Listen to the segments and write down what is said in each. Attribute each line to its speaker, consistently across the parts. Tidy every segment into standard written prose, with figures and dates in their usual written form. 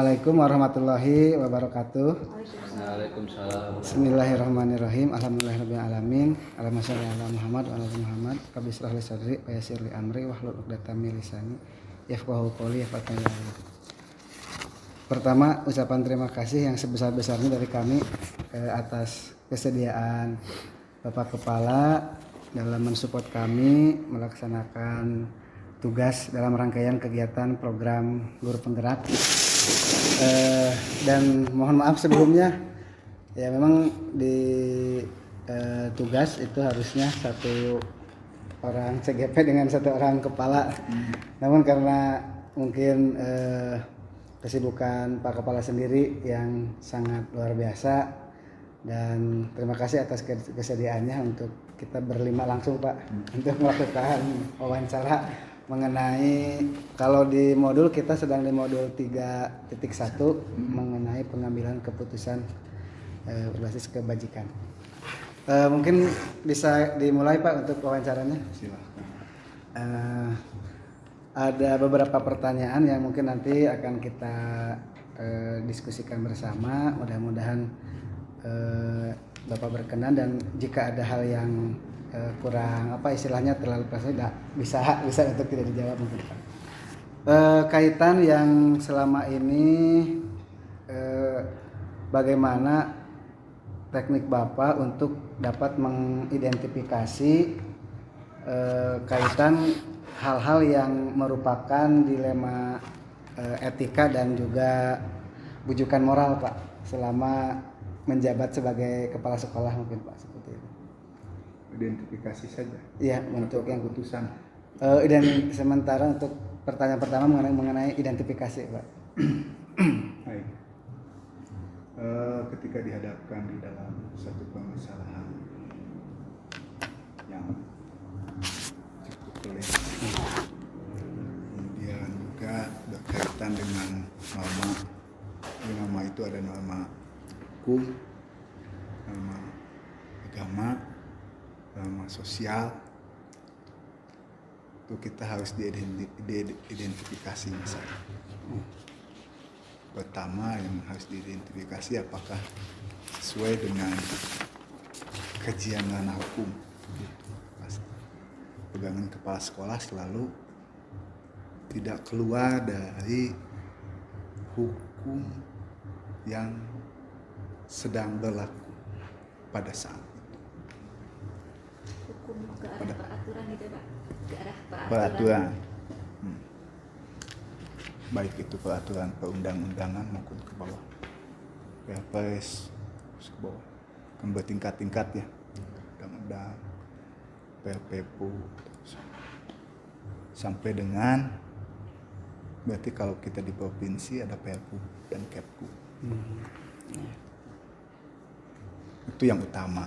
Speaker 1: Assalamualaikum warahmatullahi wabarakatuh.
Speaker 2: Waalaikumsalam.
Speaker 1: Bismillahirrahmanirrahim. Alhamdulillahirabbil Allahumma shalli ala Muhammad wa ala ali Muhammad. Rabbi shrah li sadri wa yassir li amri wahlul 'uqdatam min lisani yafqahu qawli. Pertama, ucapan terima kasih yang sebesar-besarnya dari kami atas kesediaan Bapak Kepala dalam mensupport kami melaksanakan tugas dalam rangkaian kegiatan program guru penggerak. Dan mohon maaf sebelumnya, ya memang di tugas itu harusnya satu orang CGP dengan satu orang kepala. Namun karena mungkin kesibukan Pak Kepala sendiri yang sangat luar biasa, dan terima kasih atas kesediaannya untuk kita berlima langsung Pak untuk melakukan wawancara mengenai, kalau di modul kita sedang di modul 3.1 mengenai pengambilan keputusan berbasis kebajikan. Mungkin bisa dimulai Pak untuk wawancaranya.
Speaker 2: Silakan.
Speaker 1: Ada beberapa pertanyaan yang mungkin nanti akan kita diskusikan bersama. Mudah-mudahan Bapak berkenan, dan jika ada hal yang kurang istilahnya terlalu tidak bisa untuk tidak dijawab mungkin Pak. Kaitan yang selama ini bagaimana teknik Bapak untuk dapat mengidentifikasi kaitan hal-hal yang merupakan dilema etika dan juga bujukan moral Pak selama menjabat sebagai kepala sekolah mungkin Pak, seperti itu.
Speaker 2: Identifikasi saja.
Speaker 1: Iya, untuk yang
Speaker 2: keputusan.
Speaker 1: Dan sementara untuk pertanyaan pertama mengenai identifikasi Pak.
Speaker 2: Baik. Ketika dihadapkan di dalam satu permasalahan yang cukup pelik, kemudian juga berkaitan dengan norma. Di norma itu ada norma hukum, norma agama, norma sosial. Itu kita harus diidentifikasi misalnya. Pertama yang harus diidentifikasi apakah sesuai dengan kajian ranah hukum. Pegangan kepala sekolah selalu tidak keluar dari hukum yang sedang berlaku pada saat itu.
Speaker 3: Hukum ke arah peraturan gitu Pak, ke arah
Speaker 2: peraturan. Baik itu peraturan perundang-undangan maupun ke bawah Perpres, ke bawah kan bertingkat-tingkat ya, undang-undang, Perpu, sampai dengan berarti kalau kita di provinsi ada Perpu dan Kepku. Itu yang utama.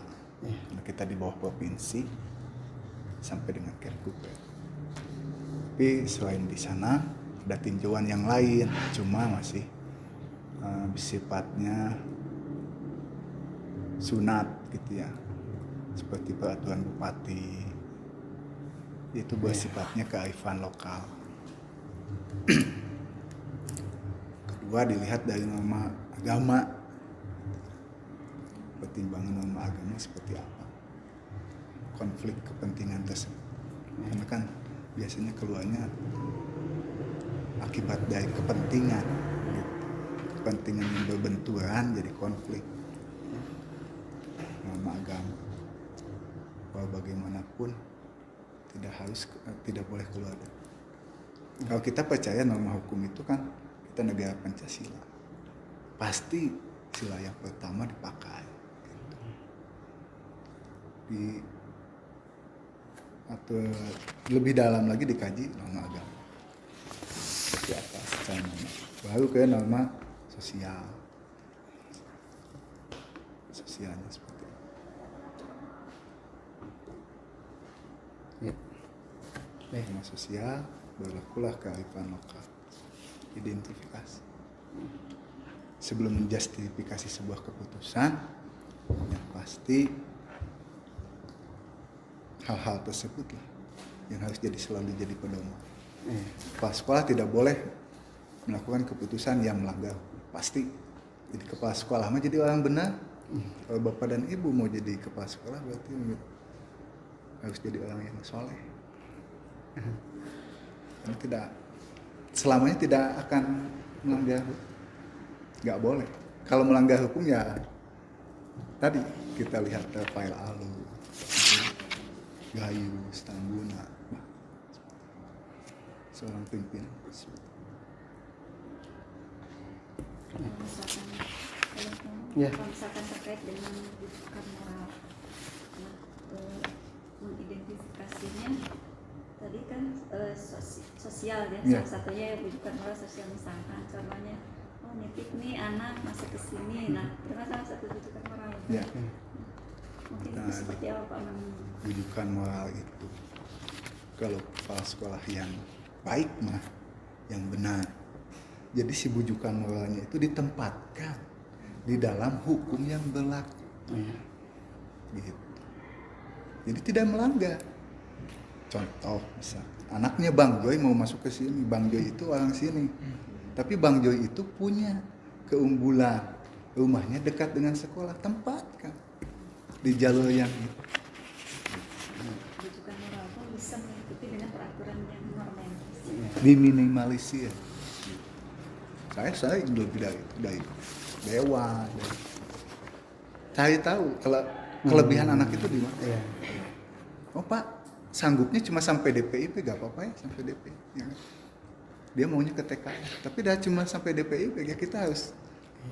Speaker 2: Kita di bawah provinsi sampai dengan Kepku. Tapi selain di sana ada tinjauan yang lain, cuma masih sifatnya sunat gitu ya, seperti peraturan bupati, itu bersifatnya kearifan lokal. Kedua, dilihat dari norma agama, pertimbangan norma agama seperti apa, konflik kepentingan tersebut, karena kan biasanya keluarnya akibat dari kepentingan yang berbenturan jadi konflik. Norma agama bahwa bagaimanapun tidak boleh keluar. Kalau kita percaya norma hukum itu kan kita negara Pancasila, pasti sila yang pertama dipakai gitu. Atau lebih dalam lagi dikaji norma agama di atas secara norma, baru ke norma sosialnya seperti itu.
Speaker 1: Ya.
Speaker 2: Norma sosial berlakulah kearifan lokal. Identifikasi sebelum menjustifikasi sebuah keputusan, yang pasti hal-hal tersebut lah yang harus selalu jadi pedoman. Kepala sekolah tidak boleh melakukan keputusan yang melanggar hukum. pasti jadi kepala sekolah mah jadi orang benar. Kalau bapak dan ibu mau jadi kepala sekolah berarti harus jadi orang yang soleh. Karena tidak selamanya tidak akan melanggar, nggak boleh. Kalau melanggar hukum ya tadi kita lihat Rafael Alun, Gayus, Tambuna, seorang pimpinan.
Speaker 1: Ya.
Speaker 3: Kalau misalkan terkait dengan rujukan moral, mengidentifikasinya tadi kan sosial ya,
Speaker 2: Ya.
Speaker 3: salah satunya rujukan moral sosial, misalkan contohnya nitip nih anak masuk ke sini, nah itu kan salah satu rujukan moral.
Speaker 2: Ya.
Speaker 3: Mungkin
Speaker 2: Nah,
Speaker 3: itu seperti apa Pak?
Speaker 2: Rujukan moral itu kalau kepala sekolah yang baik mah yang benar. Jadi si bujukan moralnya itu ditempatkan di dalam hukum yang berlaku. Gitu. Jadi tidak melanggar. Contoh misal anaknya Bang Joy mau masuk ke sini, Bang Joy itu orang sini. Tapi Bang Joy itu punya keunggulan, rumahnya dekat dengan sekolah, tempatkan di jalur yang itu.
Speaker 3: Rujukan moral pun bisa mengikuti dengan peraturan yang normal.
Speaker 2: Diminimalisir. Saya lebih dari dewa. Cari tahu kalau kelebihan anak itu di mana.
Speaker 1: Iya.
Speaker 2: Oh Pak, sanggupnya cuma sampai DPIP, gak apa-apa ya sampai DPIP. Ya kan? Dia maunya ke TKI, tapi dah cuma sampai DPIP, ya kita harus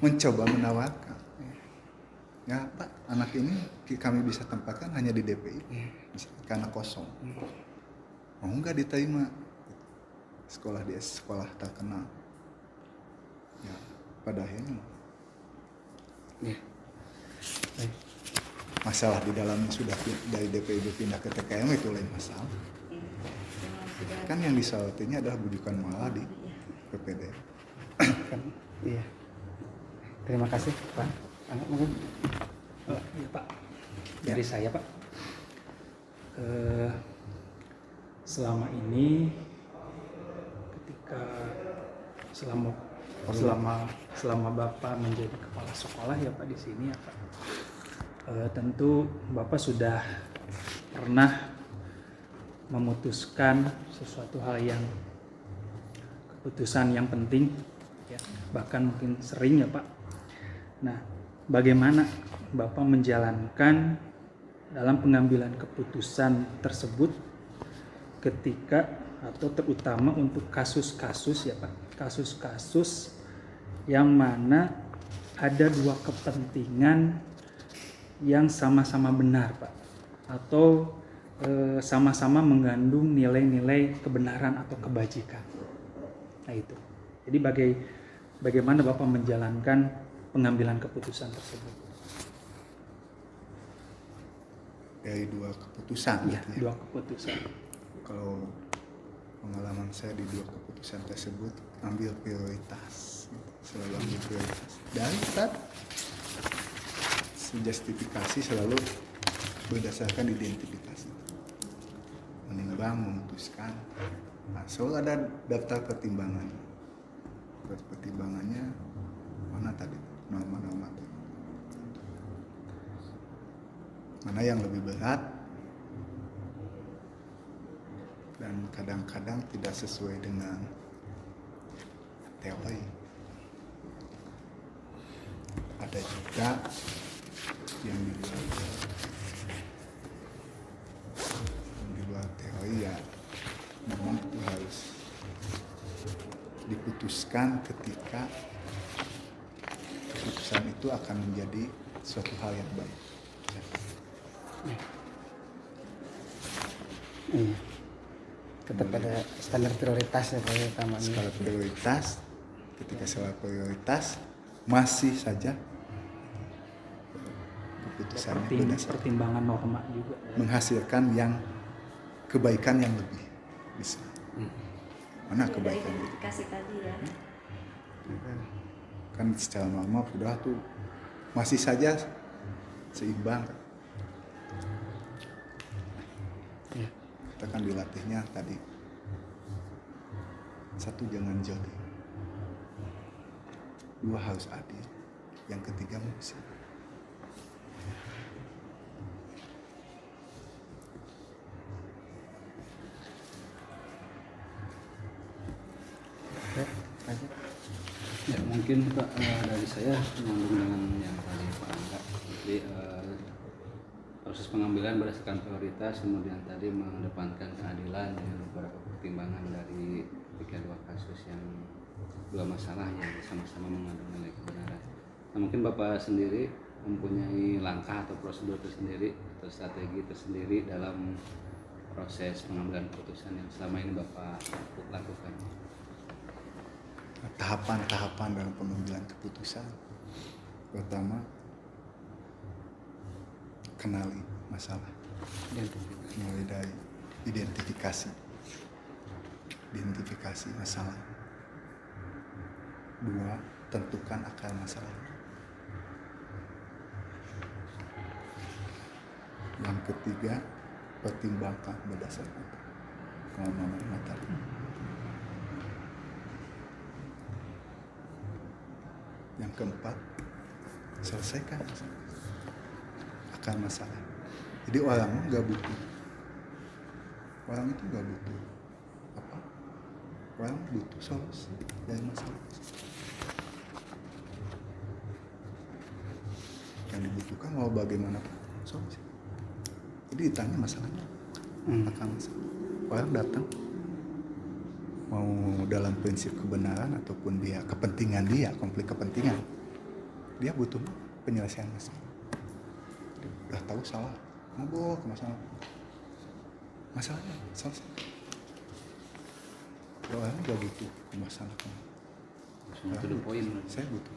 Speaker 2: mencoba menawarkan. Ya Pak, anak ini kami bisa tempatkan hanya di DPIP, karena kosong. Mau nggak diterima? Sekolah di sekolah terkenal. Ya, pada akhirnya
Speaker 1: Iya. Baik.
Speaker 2: masalah di dalamnya sudah dari DPIP pindah ke TKM itu lain masalah. Kan yang disorotnya adalah bujukan moral di PPD.
Speaker 1: Kan, iya. Terima kasih Pak. Anak mungkin.
Speaker 4: Iya Pak, dari saya Pak, selama ini ketika selama Bapak menjadi kepala sekolah ya Pak di sini ya Pak, tentu Bapak sudah pernah memutuskan sesuatu hal yang keputusan yang penting ya, bahkan mungkin sering ya Pak. Nah, bagaimana Bapak menjalankan dalam pengambilan keputusan tersebut ketika atau terutama untuk kasus-kasus ya Pak, kasus-kasus yang mana ada dua kepentingan yang sama-sama benar Pak, atau sama-sama mengandung nilai-nilai kebenaran atau kebajikan. Nah itu. Jadi bagaimana Bapak menjalankan pengambilan keputusan tersebut?
Speaker 2: Dari dua keputusan.
Speaker 4: Ya,
Speaker 2: gitu ya.
Speaker 4: dua keputusan.
Speaker 2: Kalau pengalaman saya di dua keputusan tersebut, ambil prioritas, selalu ambil prioritas. Dan saat justifikasi selalu berdasarkan identifikasi, menimbang, memutuskan. Nah, selalu ada daftar pertimbangan. Pertimbangannya mana tadi norma-norma itu, mana yang lebih berat dan kadang-kadang tidak sesuai dengan teori. Ada juga yang di luar teori ya, memang itu harus diputuskan ketika keputusan itu akan menjadi suatu hal yang baik.
Speaker 1: Iya. Tetap ada standar prioritas ya Pak utamanya.
Speaker 2: Skala prioritas, ketika skala prioritas masih saja keputusannya berdasarkan
Speaker 4: Pertimbangan norma juga.
Speaker 2: menghasilkan yang kebaikan yang lebih bisa. Mana
Speaker 3: Dari
Speaker 2: kebaikan itu?
Speaker 3: identifikasi tadi ya.
Speaker 2: Kan secara normal sudah tuh masih saja seimbang.
Speaker 1: Iya.
Speaker 2: Kita kan dilatihnya tadi, satu jangan jodoh, dua harus adil, yang ketiga muksi.
Speaker 1: Oke, lanjut.
Speaker 5: Ya mungkin Pak, dari saya menyambung dengan yang tadi Pak Angga. Jadi proses pengambilan berdasarkan prioritas, kemudian tadi mengedepankan keadilan dengan beberapa pertimbangan dari tiga dua kasus yang dua masalah yang sama-sama mengandung nilai kebenaran. Nah mungkin Bapak sendiri mempunyai langkah atau prosedur tersendiri atau strategi tersendiri dalam proses pengambilan keputusan yang selama ini Bapak lakukan.
Speaker 2: Tahapan-tahapan dalam pengambilan keputusan. Pertama, kenali masalah, mulai dari identifikasi masalah. Dua, tentukan akar masalah. Yang ketiga, pertimbangkan berdasarkan keamanan materi. Yang keempat, selesaikan akar masalah. Jadi orang nggak butuh, orang itu nggak butuh apa? Orang butuh solusi dari masalah. Yang dibutuhkan mau bagaimana solusi. Jadi ditanya masalahnya, akar masalah. Orang datang mau dalam prinsip kebenaran ataupun dia kepentingan dia, konflik kepentingan, dia butuh penyelesaian masalah. Dia udah tahu salah, ngobrol ke masalahnya selesai. Kalau orang nggak butuh masalah,
Speaker 5: Langsung to the point.
Speaker 2: saya butuh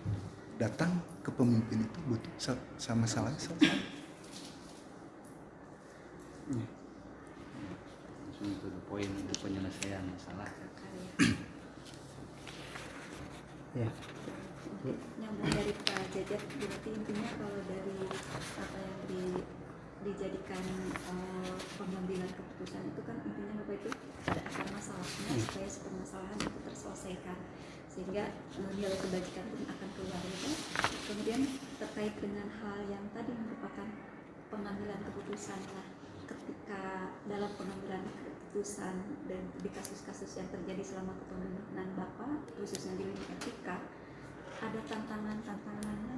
Speaker 2: datang ke pemimpin itu butuh sama masalahnya selesai.
Speaker 5: Langsung to the point untuk penyelesaian masalah.
Speaker 1: Ya.
Speaker 3: Nyambung dari Pak Jajat, berarti intinya kalau dari apa yang dijadikan pengambilan keputusan itu kan intinya Bapak itu ada akar masalahnya supaya permasalahan itu terselesaikan sehingga nilai kebajikan pun akan keluar gitu. Kemudian terkait dengan hal yang tadi merupakan pengambilan keputusan, nah ketika dalam pengambilan keputusan dan di kasus-kasus yang terjadi selama kepemimpinan Bapak khususnya di lini etika, ada tantangannya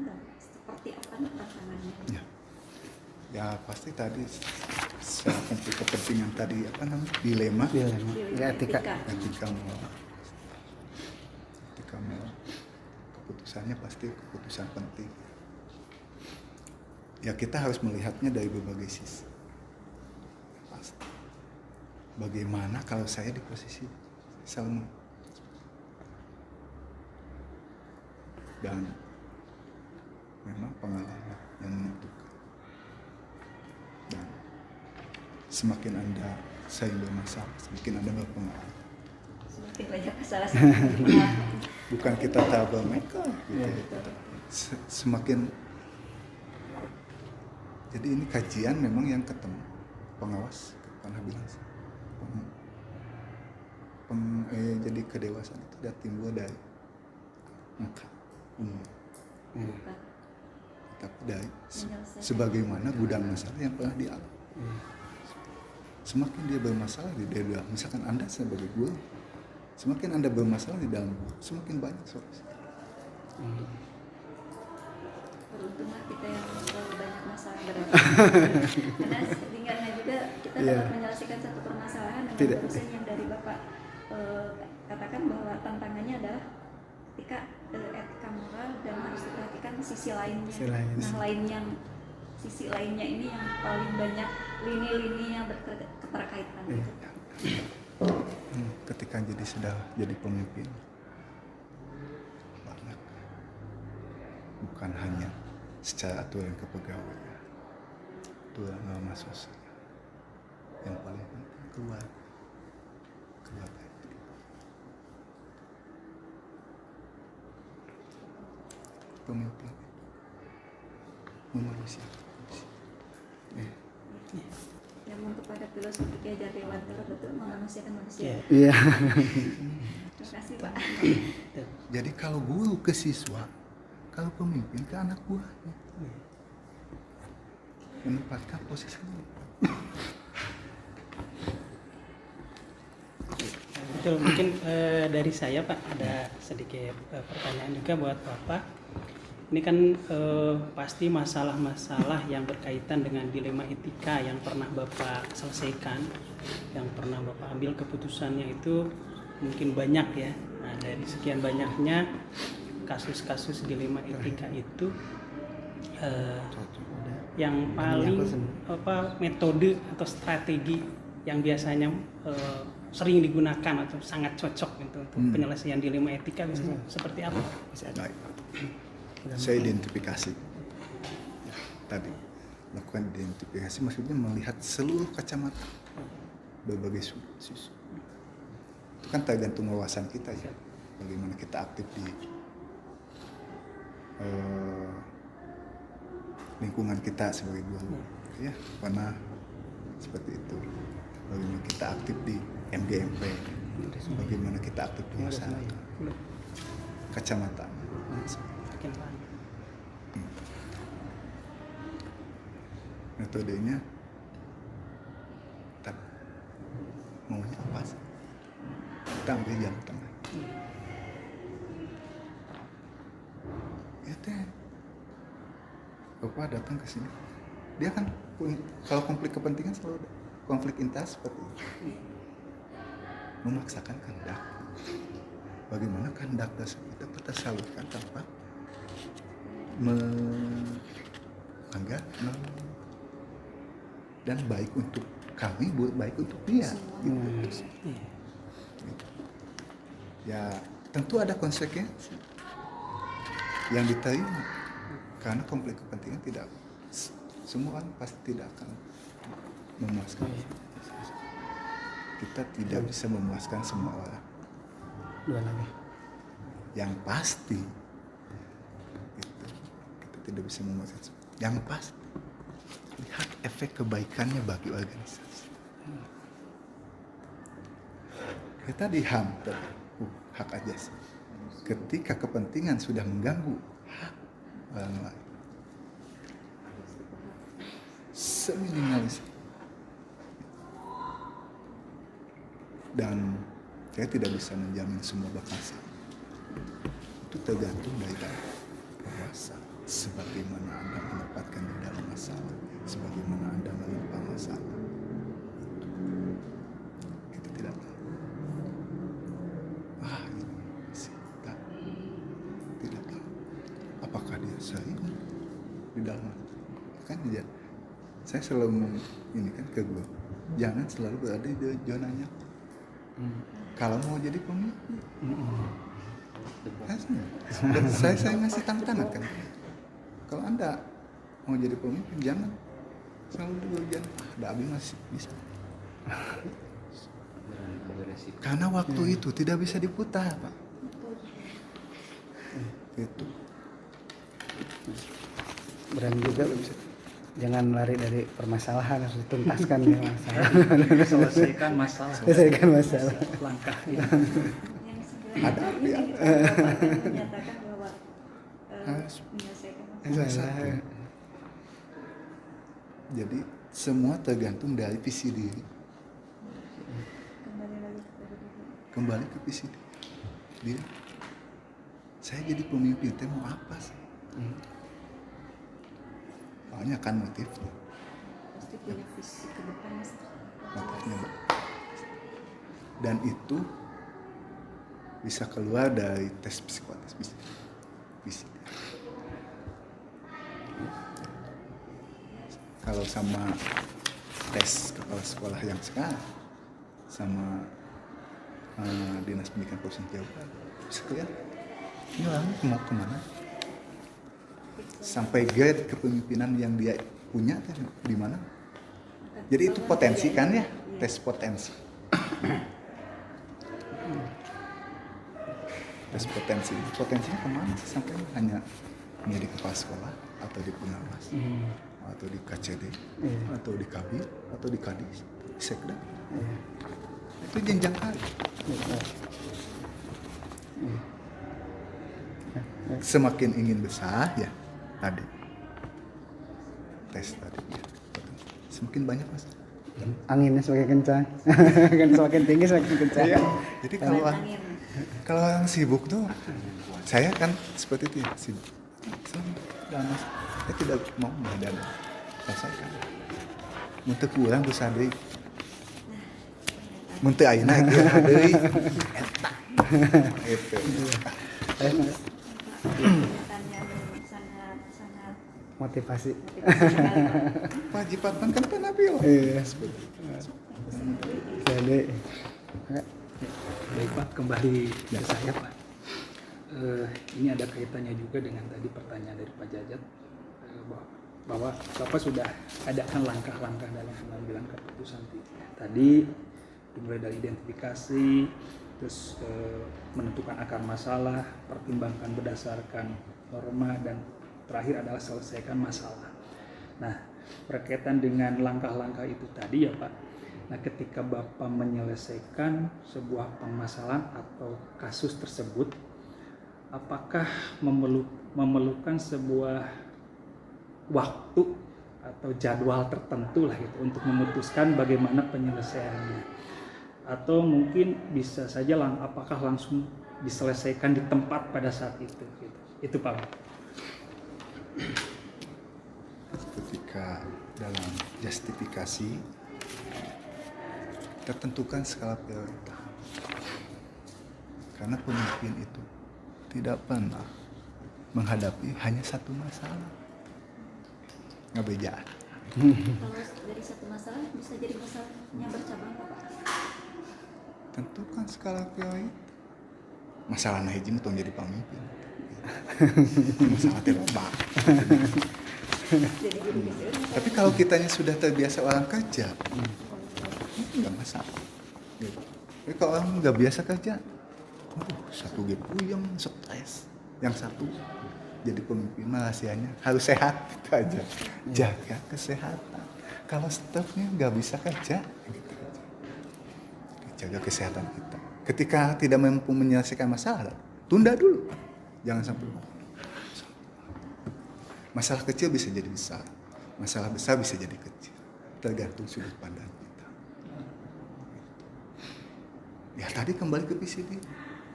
Speaker 3: nggak? Seperti apa nih tantangannya?
Speaker 2: Ya pasti tadi secara konflik kepentingan tadi apa namanya dilema
Speaker 1: Ya, etika.
Speaker 2: ketika mau keputusannya pasti keputusan penting. Ya kita harus melihatnya dari berbagai sisi. Pasti. Bagaimana kalau saya di posisi Salman? Dan memang pengalaman yang menentukan. Dan semakin Anda sering bermasalah, semakin Anda berpengalaman.
Speaker 3: Semakin banyak masalah semakin pengalaman.
Speaker 2: Bukan kita troublemaker gitu. Semakin jadi ini kajian memang yang ketemu pengawas pernah bilang jadi kedewasaan itu tidak timbul dari angka umur, tapi dari sebagaimana gudang masalah yang pernah dialami. Semakin dia bermasalah di dalam, misalkan Anda sebagai guru, semakin Anda bermasalah di dalam guru, semakin banyak solusi.
Speaker 3: Beruntunglah kita yang terlalu banyak masalah berarti. Karena seringkali juga kita dapat menyelesaikan satu permasalahan dengan dosen yang dari Bapak katakan bahwa tantangannya adalah ketika etika moral dan harus diperhatikan sisi lainnya. Nah, sisi lainnya ini yang paling banyak lini-lini yang keterkaitan.
Speaker 2: Ketika sudah jadi pemimpin, banyak, bukan hanya secara aturan kepegawaian, aturan norma sosial, yang paling penting keluarga. Pemimpin memanusiakan.
Speaker 3: Namun kepada filosofi Ki Hajar Dewantara betul memanusiakan manusia.
Speaker 4: Iya.
Speaker 1: Iya.
Speaker 3: Terima kasih Pak.
Speaker 2: Jadi kalau guru ke siswa, kalau pemimpin ke anak buahnya, menempatkan posisinya.
Speaker 6: Betul, mungkin dari saya Pak ada sedikit pertanyaan juga buat Bapak. Ini kan pasti masalah-masalah yang berkaitan dengan dilema etika yang pernah Bapak selesaikan, yang pernah Bapak ambil keputusannya itu mungkin banyak ya. Nah, dari sekian banyaknya kasus-kasus dilema etika itu yang paling metode atau strategi yang biasanya sering digunakan atau sangat cocok gitu untuk penyelesaian dilema etika biasanya seperti apa?
Speaker 2: Baik. Saya identifikasi. Ya, tadi lakukan identifikasi maksudnya melihat seluruh kacamata berbagai sudut. Itu kan tergantung wawasan kita ya. Bagaimana kita aktif di lingkungan kita sebagai guru, ya, karena seperti itu. Bagaimana kita aktif di MGMP, bagaimana kita aktif di masyarakat, kacamata. Metodenya, tapi maunya apa sih? Kita ambil jalan tengah. Ya teh, Bapak datang ke sini, dia kan kalau konflik kepentingan selalu ada konflik interest seperti itu. Memaksakan kehendak. Bagaimana kehendak tersebut dapat tersalurkan tanpa dan baik untuk kami, baik untuk dia. Gitu. Ya tentu ada konsekuensi yang diterima karena konflik kepentingan tidak semua orang pasti tidak akan memuaskan. Kita tidak bisa memuaskan semua orang.
Speaker 1: Dua lagi.
Speaker 2: Yang pasti itu, kita tidak bisa memuaskan semua. Yang pasti lihat efek kebaikannya bagi organisasi. Kita di HAM hak ajasi. Ketika kepentingan sudah mengganggu hak orang lain, seminimalis. Dan saya tidak bisa menjamin semua bakal sama. Itu tergantung dari penguasa. Sebagaimana Anda menempatkan di dalam masalah, sebagaimana Anda menimpa masalah. Kita tidak tahu. Ini kita tidak tahu. Apakah dia sering di dalam? Kan dia. Saya selalu ini kan ke gue, jangan selalu berada di zona nyaman. Kalau mau jadi pemimpin, dan saya ngasih tantangan kan. Kalau Anda mau jadi pemimpin, jangan selalu di bagian ada abis masih bisa. Karena waktu itu tidak bisa diputar, Pak. Itu.
Speaker 1: Berani juga bisa. Jangan lari dari permasalahan, harus dituntaskan ya masalah.
Speaker 4: Selesaikan masalah.
Speaker 1: Selesaikan masalah.
Speaker 4: Langkah.
Speaker 3: Yang
Speaker 2: Ada,
Speaker 3: ini
Speaker 2: ya.
Speaker 3: Bapak menyatakan bahwa menyelesaikan masalah.
Speaker 1: Masalah.
Speaker 2: Jadi semua tergantung dari visi diri.
Speaker 3: Kembali lagi kepada diri.
Speaker 2: Kembali ke visi diri. Saya jadi pemimpin, saya mau apa sih? Soalnya kan motifnya.
Speaker 3: Pasti punya visi ke depan Mas.
Speaker 2: Motifnya. Dan itu bisa keluar dari tes psikotes visi. Kalau sama tes kepala sekolah yang sekarang sama dinas pendidikan provinsi Jawa Barat, sekalian ini orang mau kemana? Sampai grade kepemimpinan yang dia punya di mana? Jadi itu potensi kan ya, tes potensi. Tes potensinya kemana sih? Sampai hanya menjadi kepala sekolah atau di pengawas atau di KCD atau di Kabir atau di Kadis. sekda.
Speaker 1: Iya.
Speaker 2: Itu jenjang kali.
Speaker 1: Iya.
Speaker 2: Semakin ingin besar ya tadi tes tadi ya. Semakin banyak mas.
Speaker 1: Anginnya semakin kencang. Kan semakin tinggi semakin kencang.
Speaker 2: Iya. Jadi kalau
Speaker 3: Angin.
Speaker 2: kalau yang sibuk tuh saya kan seperti itu ya sibuk. Saya tidak mau dan rasakan. Untuk kurang besar deh. Untuk ayeuna ieu deui. Eta. Itu.
Speaker 3: Pernyataan yang sangat sangat
Speaker 1: Motivasi.
Speaker 3: motivasi sekali, Pak.
Speaker 2: Wajibatan kan penabil.
Speaker 1: Iya. Jadi
Speaker 4: Baik Pak, kembali ke saya Pak. Ini ada kaitannya juga dengan tadi pertanyaan dari Pak Jajat bahwa Bapak sudah adakan langkah-langkah dalam pengambilan keputusan tadi, dimulai dari identifikasi, terus menentukan akar masalah, pertimbangkan berdasarkan norma, dan terakhir adalah selesaikan masalah. Nah, berkaitan dengan langkah-langkah itu tadi ya Pak, nah ketika Bapak menyelesaikan sebuah permasalahan atau kasus tersebut, apakah memerlukan sebuah waktu atau jadwal tertentu lah gitu untuk memutuskan bagaimana penyelesaiannya, atau mungkin bisa saja apakah langsung diselesaikan di tempat pada saat itu gitu. Itu Pak.
Speaker 2: Ketika dalam justifikasi tertentukan skala prioritas, karena pemimpin itu tidak pernah menghadapi hanya satu masalah, ngebejaan.
Speaker 3: Kalau dari satu masalah bisa jadi masalahnya bercabang nggak, Pak?
Speaker 2: Tentukan skala prioritas. Masalah hiji mah tong jadi pemimpin. Masalah terobak.
Speaker 3: Jadi guru gitu.
Speaker 2: Tapi kalau kitanya sudah terbiasa orang kerja, nggak masalah. Gitu. Tapi kalau orang nggak biasa kerja, satu gitu puyeng, stres. Yang satu jadi pemimpin rahasianya harus sehat itu aja. Jaga kesehatan. Kalau stafnya nggak bisa kerja, gitu aja. Jaga kesehatan kita. Ketika tidak mampu menyelesaikan masalah, tunda dulu. Jangan sampai masalah kecil bisa jadi besar, masalah besar bisa jadi kecil, tergantung sudut pandang kita. Ya tadi kembali ke PCD,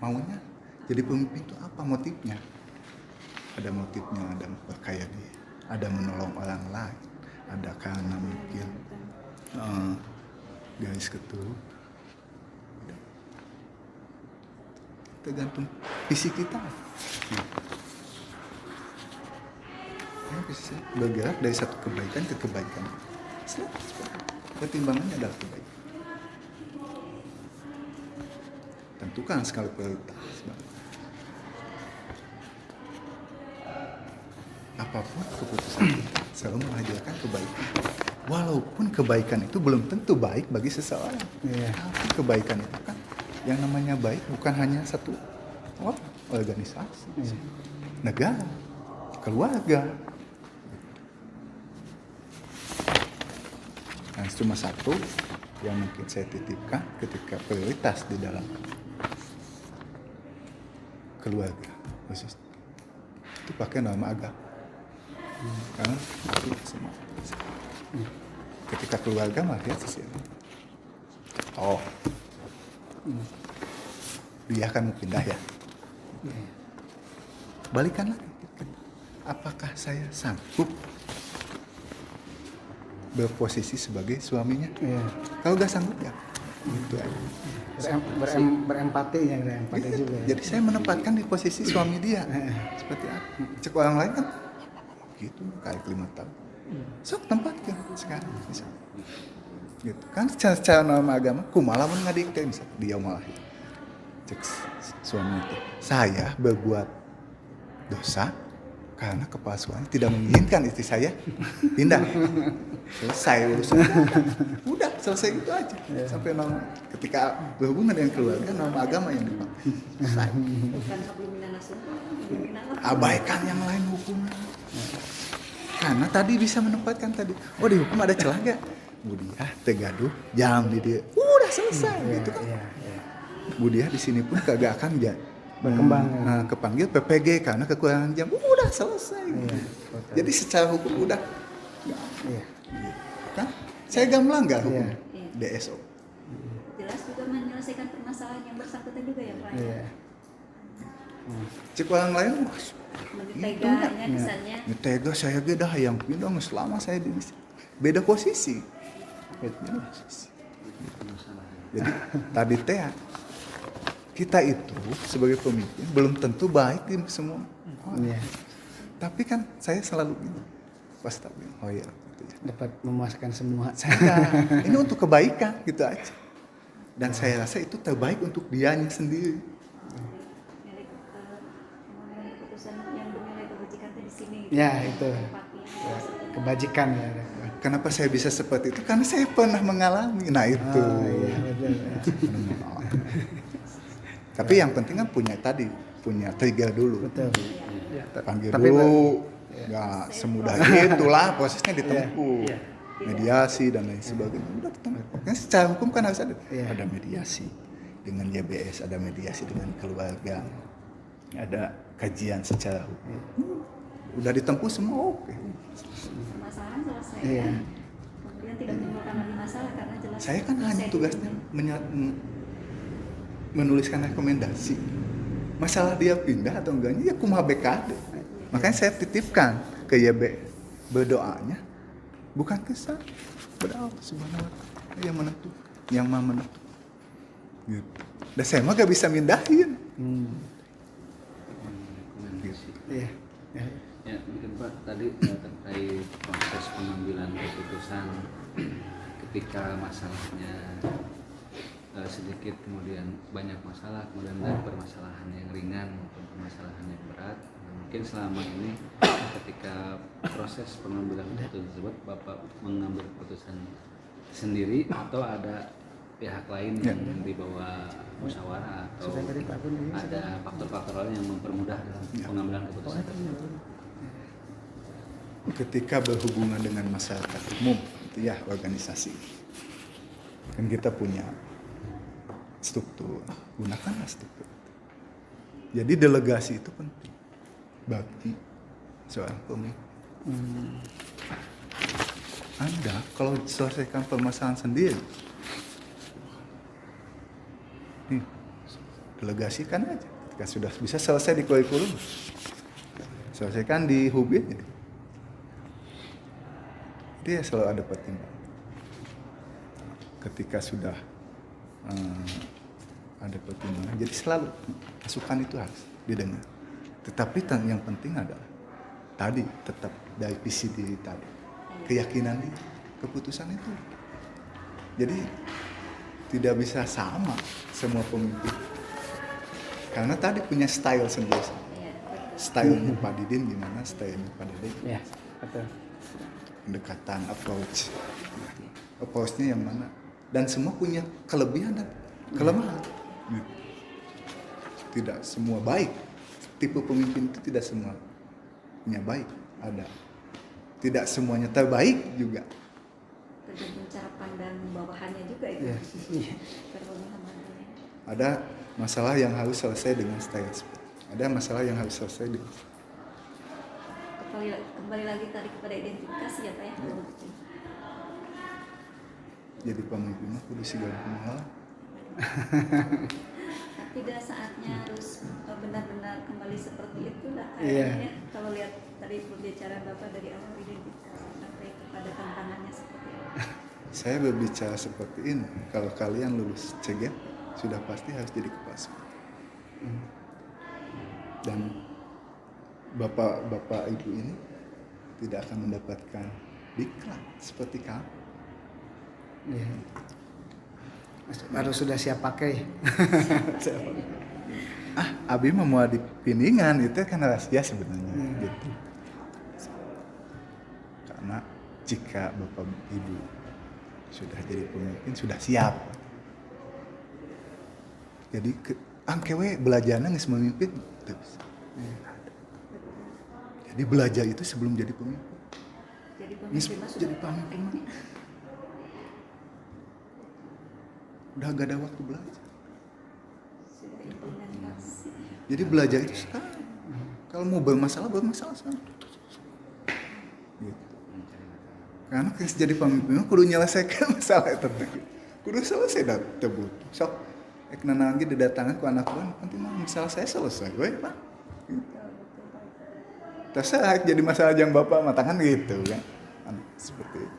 Speaker 2: maunya jadi pemimpin itu apa motifnya? Ada motifnya, ada memperkaya dia, ada menolong orang lain, ada karena mungkin garis keturunan. Tergantung visi kita. Ya, bisa bergerak dari satu kebaikan ke kebaikan. Pertimbangannya adalah kebaikan. Tentukan skala prioritas. Apapun keputusan kita selalu menghadirkan kebaikan. Walaupun kebaikan itu belum tentu baik bagi seseorang.
Speaker 1: Iya.
Speaker 2: Tapi kebaikan itu kan yang namanya baik bukan hanya satu organisasi, negara, keluarga. Nah, cuma satu yang mungkin saya titipkan ketika prioritas di dalam keluarga khusus itu pakai norma agama. Karena itu semua. Ketika keluarga mah lihat sesuatu. Dia akan pindah ya. Balikan lagi. Apakah saya sanggup berposisi sebagai suaminya?
Speaker 1: Iya.
Speaker 2: Kalau nggak sanggup ya, gitu aja.
Speaker 1: Berempati ya, berempati
Speaker 2: Gitu.
Speaker 1: juga. Ya.
Speaker 2: Jadi saya menempatkan di posisi suami dia. Seperti apa? Cek orang lain kan, gitu kali 5 tahun. Sok tempatkan sekarang bisa. Gitu kan secara norma agama, kumaha mun ngadikte bisa dia malah. Cek suami itu. Saya berbuat dosa karena kepala suami tidak menginginkan istri saya pindah. Selesai urusan. Udah selesai gitu aja. Sampai norma ketika berhubungan dengan keluarga norma agama yang dipakai. Selesai.
Speaker 3: Bukan hablum minallah.
Speaker 2: Abaikan yang lain hukumnya. Karena tadi bisa menempatkan tadi. Oh di hukum ada celah gak? Budiah tegaduh jam di dia udah selesai gitu kan.
Speaker 1: Iya, iya.
Speaker 2: Budiah di sini pun kagak akan
Speaker 1: Berkembang,
Speaker 2: kepanggil PPG karena kekurangan jam udah selesai.
Speaker 1: Iya, betul.
Speaker 2: Jadi secara hukum udah
Speaker 1: Iya.
Speaker 2: kan saya gak melanggar hukum
Speaker 1: Iya.
Speaker 2: DSO.
Speaker 3: Jelas juga menyelesaikan permasalahan yang bersangkutan juga ya Pak.
Speaker 1: Iya.
Speaker 2: Cek orang lain
Speaker 3: Teganya kesannya.
Speaker 2: tega saya gede yang pindah selama saya di beda posisi. Beda posisi. Jadi tadi teh kita itu sebagai pemimpin belum tentu baik di semua.
Speaker 1: Iya.
Speaker 2: Tapi kan saya selalu ini pas tahu oh ya gitu ya.
Speaker 1: Dapat memuaskan semua.
Speaker 2: Saya ini untuk kebaikan gitu aja. Dan saya rasa itu terbaik untuk dianya sendiri.
Speaker 3: Milik pengambilan keputusan yang bernilai kebajikan di sini.
Speaker 1: Ya, itu.
Speaker 3: Tempatnya.
Speaker 1: Kebajikan ya.
Speaker 2: Kenapa saya bisa seperti itu? Karena saya pernah mengalami. Nah itu.
Speaker 1: Oh, iya, betul.
Speaker 2: Pernah mengalami. Tapi yang penting kan punya trigger dulu.
Speaker 1: Betul.
Speaker 2: Panggil
Speaker 1: Tapi-
Speaker 2: dulu. Nggak semudah itulah prosesnya ditempuh.
Speaker 4: Iya.
Speaker 2: Mediasi dan lain sebagainya. Udah ditempuh. Kan secara hukum kan harus ada.
Speaker 1: Iya.
Speaker 2: Ada mediasi dengan YBS, ada mediasi dengan keluarga. Ada kajian secara hukum. Udah ditempuh semua oke.
Speaker 3: Permasalahan selesai.
Speaker 1: Iya.
Speaker 3: Kan? Kemudian tidak menimbulkan lagi masalah karena jelas.
Speaker 2: Saya kan hanya
Speaker 3: prosedur
Speaker 2: tugasnya
Speaker 3: juga.
Speaker 2: menuliskan rekomendasi. Masalah dia pindah atau enggaknya ya kumaha BKD. Makanya saya titipkan ke YB berdoanya bukan ke saya, kepada Allah Subhanahu wa taala yang menentu, yang Maha menentu. Gitu. Dan saya mah gak bisa mindahin.
Speaker 5: Rekomendasi.
Speaker 1: Iya. Ya.
Speaker 5: Ya, mungkin Pak tadi terkait proses pengambilan keputusan ketika masalahnya sedikit kemudian banyak masalah, kemudian dari permasalahan yang ringan maupun permasalahan yang berat. Nah, mungkin selama ini ketika proses pengambilan keputusan tersebut Bapak mengambil keputusan sendiri atau ada pihak lain yang di bawah musyawarah atau
Speaker 1: Sudah dari Pak Bun ini.
Speaker 5: ada faktor-faktor lain yang mempermudah dalam pengambilan keputusan tersebut.
Speaker 2: Ketika berhubungan dengan masyarakat umum, itu ya organisasi. Kan kita punya struktur, gunakanlah struktur. Jadi delegasi itu penting bagi seorang pemimpin. Anda kalau selesaikan permasalahan sendiri, nih, delegasikan aja. Ketika sudah bisa selesai di kurikulum, selesaikan di hubit. Dia selalu ada pertimbangan. Ketika sudah ada pertimbangan, jadi selalu masukan itu harus didengar. Tetapi yang penting adalah tadi tetap dari visi diri tadi, keyakinan diri, keputusan itu. Jadi tidak bisa sama semua pemimpin, karena tadi punya style sendiri.
Speaker 3: Iya, betul.
Speaker 2: Stylenya Pak Didin gimana, stylenya Pak Dede.
Speaker 1: Ya, betul.
Speaker 2: Pendekatan approach-nya yang mana, dan semua punya kelebihan dan kelemahan. Tidak semua baik, tipe pemimpin itu tidak semuanya baik, ada tidak semuanya terbaik juga.
Speaker 3: Tergantung cara pandang bawahannya juga itu.
Speaker 1: Iya.
Speaker 3: Terpemahamannya.
Speaker 2: Ada masalah yang harus selesai dengan style, ada masalah yang harus selesai dengan
Speaker 3: Kembali lagi tadi kepada identifikasi ya Pak ya.
Speaker 2: jadi pemimpin mah kudu sigala kumaha.
Speaker 3: Tidak saatnya harus benar-benar kembali seperti itu lah
Speaker 1: Iya.
Speaker 3: kayaknya. Kalau lihat dari pembicaraan Bapak dari awal identifikasi sampai kepada tantangannya seperti apa.
Speaker 2: Saya berbicara seperti ini, kalau kalian lulus CG sudah pasti harus jadi kepala sekolah. Dan bapak ibu ini tidak akan mendapatkan diklat seperti kamu.
Speaker 1: Iya. Harus sudah siap pakai.
Speaker 2: Abi mah mau di piningan itu kan rahasia sebenarnya gitu. Karena jika bapak ibu sudah jadi pemimpin sudah siap. Jadi angkewe belajarnya nggak memimpin terus. Jadi belajar itu sebelum jadi pemimpin.
Speaker 3: Jadi
Speaker 2: Yes,
Speaker 3: pemimpin mah
Speaker 2: jadi
Speaker 3: sudah
Speaker 2: pemimpin mah. udah gak ada waktu belajar.
Speaker 3: Sudah implementasi.
Speaker 2: Jadi belajar itu sekarang. Kalau mau bermasalah sekarang. Gitu. Karena jadi pemimpin kudu nyelesaikan masalah itu. Kudu selesai dah tebu. Sok ek nanangge didatangan ku anak gua nanti mah masalah saya selesai we, Pak. Terus jadi masalah jang bapak matakan gitu kan. Seperti itu.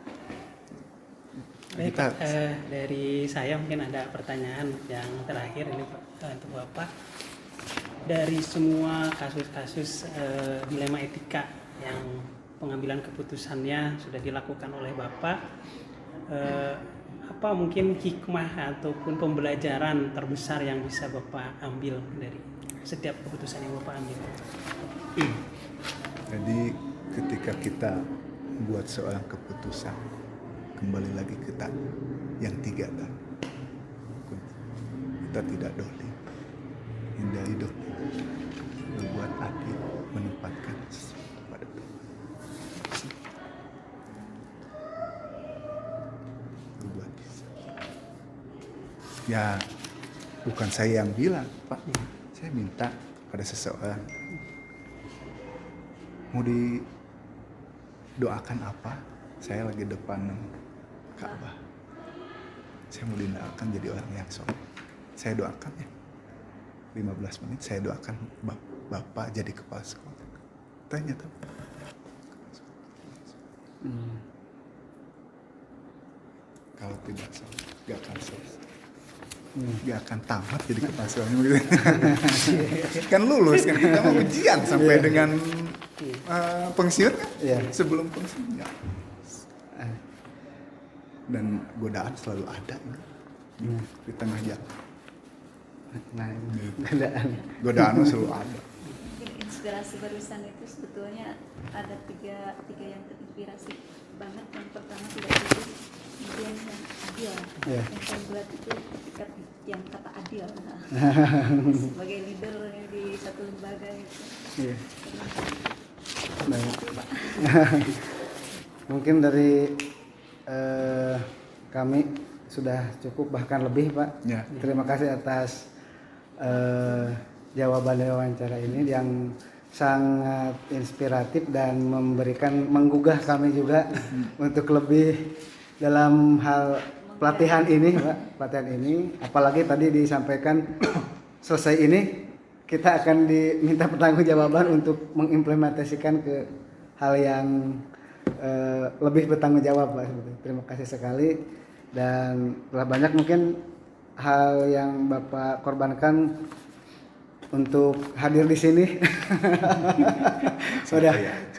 Speaker 6: Baik, Pak. Dari saya mungkin ada pertanyaan yang terakhir ini Pak, untuk Bapak. Dari semua kasus-kasus dilema etika yang pengambilan keputusannya sudah dilakukan oleh Bapak, apa mungkin hikmah ataupun pembelajaran terbesar yang bisa Bapak ambil dari setiap keputusan yang Bapak ambil?
Speaker 2: Jadi ketika kita buat seorang keputusan, kembali lagi ke tadi yang 3 tadi, kita tidak dolim, hindari dolim, berbuat adil, menempatkan sesuatu pada Tuhan. Berbuat bisa. Ya bukan saya yang bilang, Pak, saya minta pada seseorang, mau didoakan apa? Saya lagi depan Ka'bah. Saya mau didoakan jadi orang yang soleh. Saya doakan ya. 15 menit saya doakan Bapak jadi kepala sekolah. Tanya tuh. Kalau tidak soleh, gak akan selesai. Gak akan tamat jadi kepala sekolah. Kan lulus kan, kita mau ujian sampai dengan pensiun kan?
Speaker 1: Iya.
Speaker 2: Sebelum pensiun ya. Dan godaan selalu ada di tengah jalan.
Speaker 1: Nah,
Speaker 2: Godaan selalu ada.
Speaker 3: Mungkin inspirasi barusan itu sebetulnya ada tiga yang terinspirasi banget. Yang pertama tidak jujur, kemudian yang adil.
Speaker 1: Iya.
Speaker 3: Yang kedua itu ketika yang kata adil. Nah, sebagai leader di satu lembaga itu.
Speaker 1: Iya. Baik. Mungkin dari kami sudah cukup bahkan lebih Pak.
Speaker 2: Ya.
Speaker 1: Terima kasih atas jawaban wawancara ini yang sangat inspiratif dan menggugah kami juga untuk lebih dalam hal pelatihan ini Pak. Pelatihan ini apalagi tadi disampaikan selesai ini kita akan diminta pertanggungjawaban untuk mengimplementasikan ke hal yang lebih bertanggung jawab Pak. Terima kasih sekali dan telah banyak mungkin hal yang Bapak korbankan untuk hadir di sini.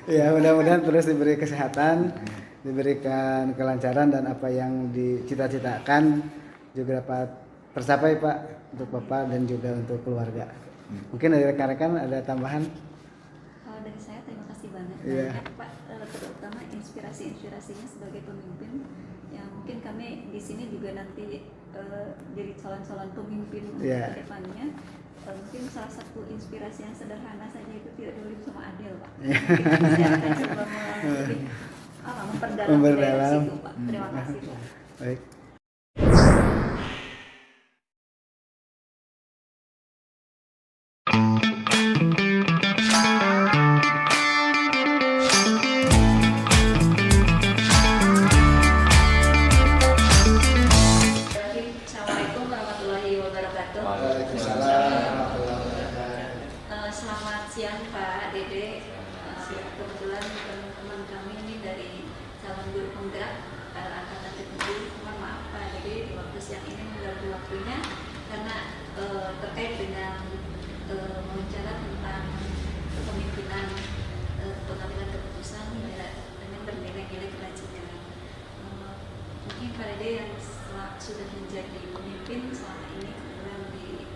Speaker 1: Mudah-mudahan terus diberi kesehatan, diberikan kelancaran dan apa yang dicita-citakan juga dapat tercapai Pak untuk Bapak dan juga untuk keluarga. Mungkin dari rekan-rekan ada tambahan?
Speaker 3: Kalau dari saya terima kasih banget Pak, terutama inspirasinya sebagai pemimpin yang mungkin kami di sini juga nanti jadi calon-calon pemimpin ke depannya. Mungkin salah satu inspirasi yang sederhana saja itu tidak dolim sama adil Pak. Mungkin saya akan coba memperdalam dari situ Pak. Terima kasih Pak.
Speaker 1: Baik.
Speaker 3: Assalamualaikum warahmatullahi wabarakatuh. Selamat siang Pak Dede. Kebetulan teman-teman kami ini dari calon guru penggerak angkatan ke-7. Mohon maaf Pak Dede di waktu siang ini mengganggu waktunya karena terkait dengan wawancara tentang kepemimpinan pengambilan keputusan dengan bernilai-nilai kebajikan. Mungkin Pak Dede yang sudah menjadi pemimpin selama ini kebetulan di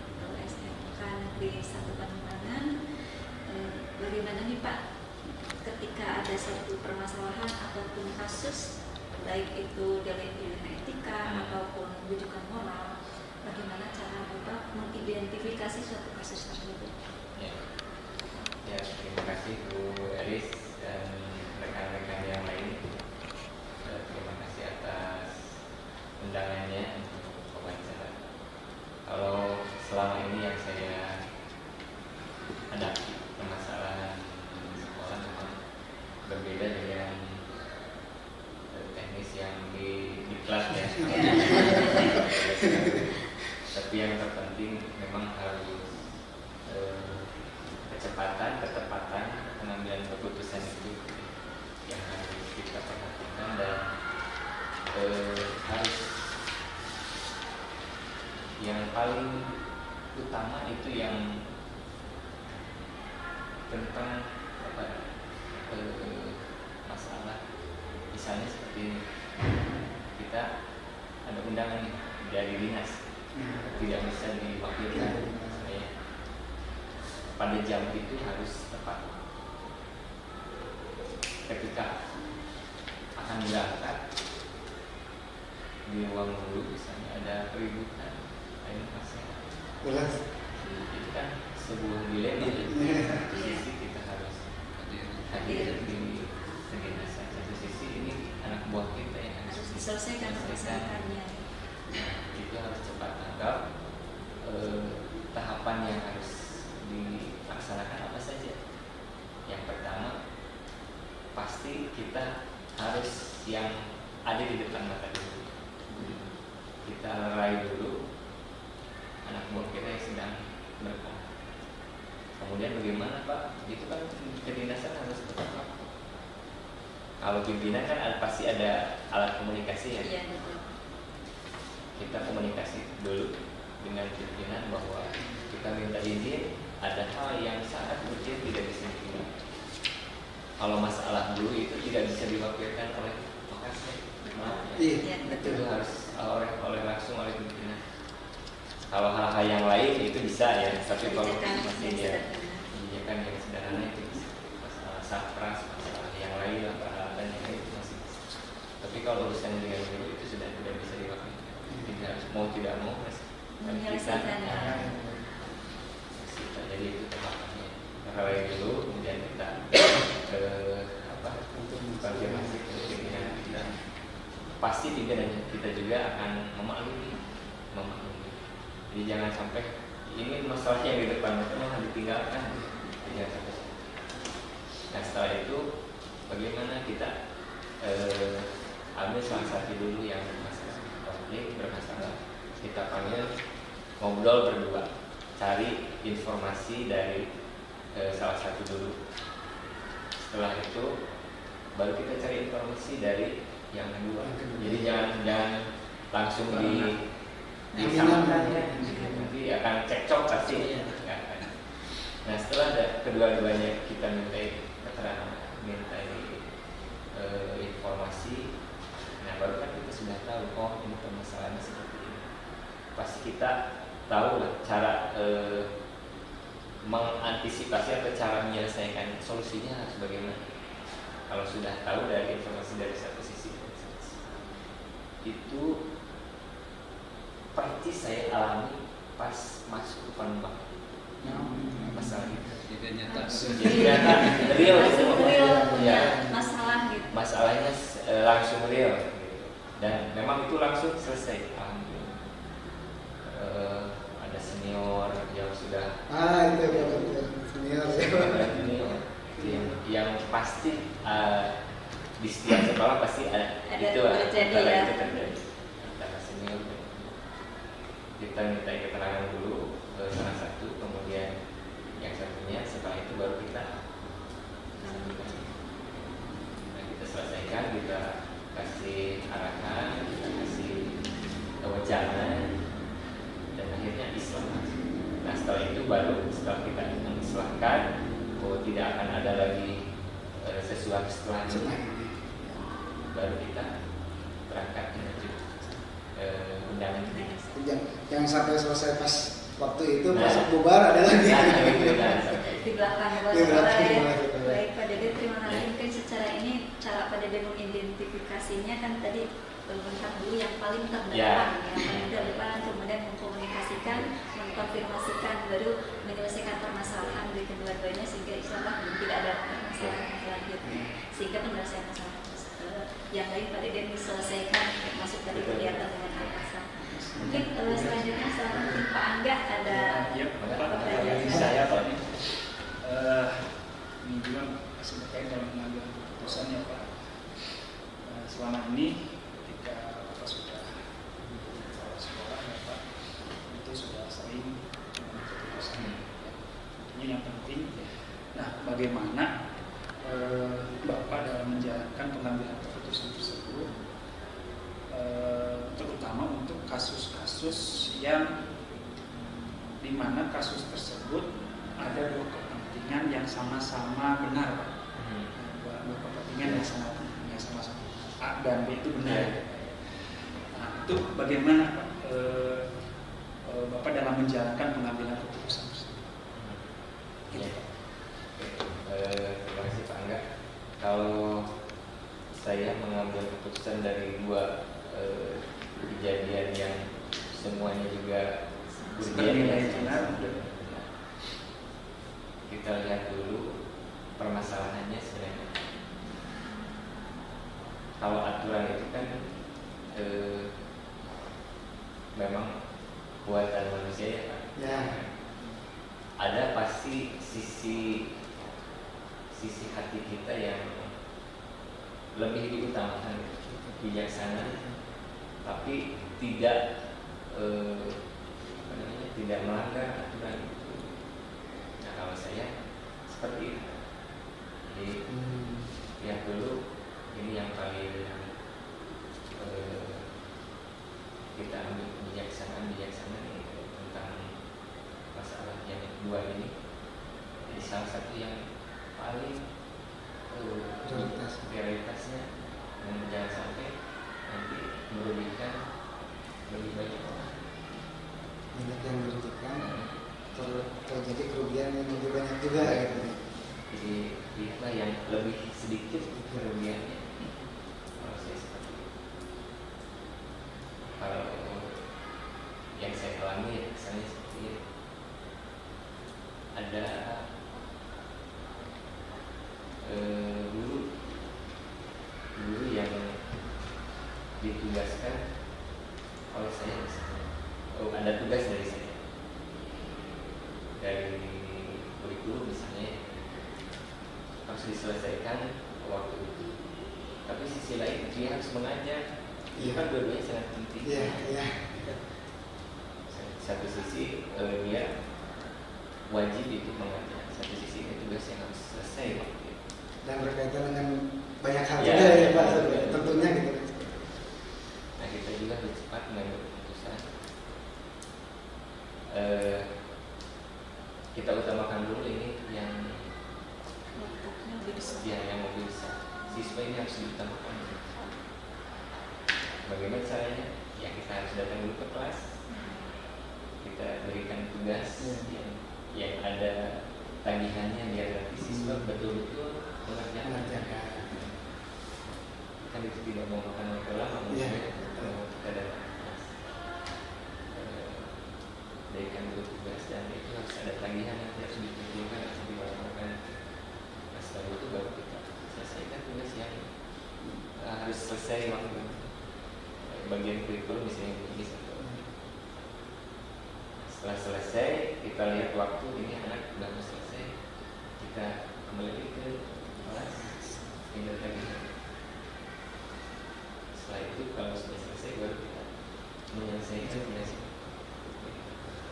Speaker 3: SMK Negeri 1 Pangembangan, bagaimana nih Pak ketika ada satu permasalahan ataupun kasus baik itu dilema etika ataupun rujukan moral, bagaimana cara Bapak mengidentifikasi suatu kasus tersebut?
Speaker 7: Ya, terima kasih Bu Elis dan rekan-rekan yang lain. Terima kasih atas undangannya untuk wawancara. selama ini yang saya hadapi permasalahan di sekolah memang berbeda dengan teknis yang di kelas ya. Tapi yang terpenting memang harus kecepatan, ketepatan pengambilan keputusan itu yang harus kita perhatikan, dan harus yang paling utama itu yang tentang masalah misalnya seperti ini, kita ada undangan nih dari dinas, tidak bisa diwakilkan, misalnya pada jam itu harus tepat. Ketika akan berangkat di ruang guru misalnya ada keributan, ini masalah.
Speaker 1: Jelas.
Speaker 7: Itu kan sebuah dilema. Satu sisi kita harus hadir di kedinasan, satu sisi ini anak buah kita yang harus
Speaker 3: diselesaikan permasalahannya.
Speaker 7: Nah, itu harus cepat tanggap. Tahapan yang harus dilaksanakan apa saja? Yang pertama, pasti kita harus yang ada di depan mata dulu. Kita lerai dulu anak buah kita yang sedang berkonflik. Kemudian bagaimana Pak? Itu kan kedinasan harus tetap. Kalau pimpinan kan pasti ada alat komunikasi ya.
Speaker 3: Iya, betul.
Speaker 7: Kita komunikasi dulu dengan pimpinan bahwa kita minta izin, ada hal yang sangat urgent tidak bisa dilakukan. Kalau masalah dulu itu tidak bisa diwakilkan oleh Makassar.
Speaker 3: Iya,
Speaker 7: Itu
Speaker 3: betul.
Speaker 7: harus oleh langsung oleh pimpinan. Kalau hal-hal yang lain itu bisa ya, tapi kalau masih ya kebijakan yang sederhana itu bisa. Masalah sapras, masalah yang lain, peralatan yang lain itu masih bisa. Tapi kalau urusan dengan guru itu sudah tidak bisa diwakilkan. Tidak tidak mau
Speaker 3: Menyelesaikan
Speaker 7: jadi itu tempatnya. Lerai dulu, kemudian kita untuk konfirmasi ke pimpinan kita. Pasti pimpinan kita juga akan memaklumi. Jadi jangan sampai ini masalah yang di depan itu malah ditinggalkan. Jangan sampai. Nah setelah itu bagaimana kita ambil salah satu dulu yang masalah konflik bermasalah, kita panggil ngobrol berdua, cari informasi dari salah satu dulu. Setelah itu baru kita cari informasi dari yang kedua. Jadi jangan langsung disamakan ya, nanti akan cekcok pasti. Nah setelah kedua-duanya kita minta keterangan, minta informasi, nah baru kan kita sudah tahu, oh ini permasalahannya seperti ini. Pasti kita tahu lah cara mengantisipasi atau cara menyelesaikan solusinya harus bagaimana. Kalau sudah tahu dari informasi dari satu sisi, itu persis saya alami pas masuk ke Panbang. Masalah itu.
Speaker 5: Jadi nyata.
Speaker 7: Jadi nyata, real
Speaker 3: Langsung real
Speaker 7: ya.
Speaker 3: masalah gitu.
Speaker 7: Masalahnya langsung real gitu. Dan memang itu langsung selesai. Alhamdulillah. Ada senior yang sudah
Speaker 1: Itu senior.
Speaker 7: yang pasti di setiap sekolah pasti ada itu
Speaker 3: terjadi
Speaker 7: antara
Speaker 3: ya.
Speaker 7: itu terjadi antara senior. Kita minta keterangan dulu salah satu, kemudian yang satunya, setelah itu baru kita selesaikan, kita kasih arahan, kita kasih wacana, dan akhirnya islah. Nah setelah itu baru setelah kita mengislahkan, tidak akan ada lagi sesuatu setelah itu, baru kita berangkat menuju undangan kita.
Speaker 1: Jangan sampai selesai pas waktu itu, pas bubar ada lagi.
Speaker 3: Di belakang
Speaker 1: Di belakang
Speaker 3: ya.
Speaker 1: sekolah.
Speaker 3: Baik Pak Dede, terima kasih. Mungkin secara ini cara Pak Dede mengidentifikasinya kan tadi bentak dulu yang paling terdepan, yang paling terdepan, kemudian mengkomunikasikan, mengkonfirmasikan, baru menyelesaikan permasalahan dari kedua-duanya sehingga insya Allah tidak ada permasalahan selanjutnya, sehingga penyelesaian masalah yang lain Pak Dede diselesaikan, termasuk tadi kegiatan dengan atasan. Mungkin selanjutnya setelah mungkin Pak Angga ada
Speaker 4: penting keputusan. Ini yang penting. Nah, bagaimana Bapak dalam menjalankan pengambilan keputusan tersebut, terutama untuk kasus-kasus yang di mana kasus tersebut ada dua kepentingan yang sama-sama benar, Pak. Dua kepentingan yang sama-sama A dan B itu benar. Nah, itu bagaimana Pak, Bapak dalam menjalankan pengambilan keputusan tersebut? Gitu, Pak.
Speaker 7: Terima kasih Pak Angga. Kalau saya mengambil keputusan dari dua kejadian yang semuanya juga
Speaker 4: Bernilai benar.
Speaker 7: Kita lihat dulu permasalahannya sebenarnya. Kalau aturan itu kan memang buatan manusia ya Pak.
Speaker 1: Ya.
Speaker 7: Ada pasti sisi hati kita yang lebih diutamakan, bijaksana, tapi tidak tidak melanggar aturan. Nah, kalau saya seperti itu. Jadi lihat dulu ini yang paling kita ambil bijaksana ini tentang masalah yang kedua ini. Jadi salah satu yang paling prioritasnya, dan jangan sampai nanti merugikan lebih banyak orang.
Speaker 1: Banyak yang dirugikan, terjadi kerugian yang lebih banyak juga gitu.
Speaker 7: Jadi itulah yang lebih sedikit kerugiannya. Kalau saya seperti itu. Kalau yang saya alami ya kesannya seperti itu. Ada guru yang ditugaskan oleh saya misalnya. Ada tugas dari saya, dari kurikulum misalnya, harus diselesaikan waktu itu. Tapi sisi lain dia harus mengajar. Itu kan dua-duanya sangat penting.
Speaker 1: Iya.
Speaker 7: Satu sisi dia wajib itu mengajar, satu sisi tugas yang harus selesai waktu itu.
Speaker 1: Dan berkaitan dengan banyak hal
Speaker 7: Ya,
Speaker 1: juga ya Pak,
Speaker 7: ya.
Speaker 1: tentunya gitu.
Speaker 7: Nah, kita juga harus cepat mengambil keputusan. Kita utamakan dulu ini yang mobil besar. Siswa ini harus diutamakan. Bagaimana caranya? Ya kita harus datang dulu ke kelas. Kita berikan tugas yang ada tagihannya biar nanti siswa betul-betul mengerjakan. Kan itu tidak mau makan waktu lama, kita datang ke kelas. Berikan dulu tugas dan itu harus ada tagihan yang harus dikumpulkan, harus dilakukan. Nah, setelah itu baru kita selesaikan tugas yang harus selesai waktu bagian kurikulum misalnya begini. Setelah selesai kita lihat waktu, ini anak sudah mau selesai, kita kembali ke kelas, tinggal tagihan. Setelah itu kalau sudah selesai baru kita menyelesaikan tugas.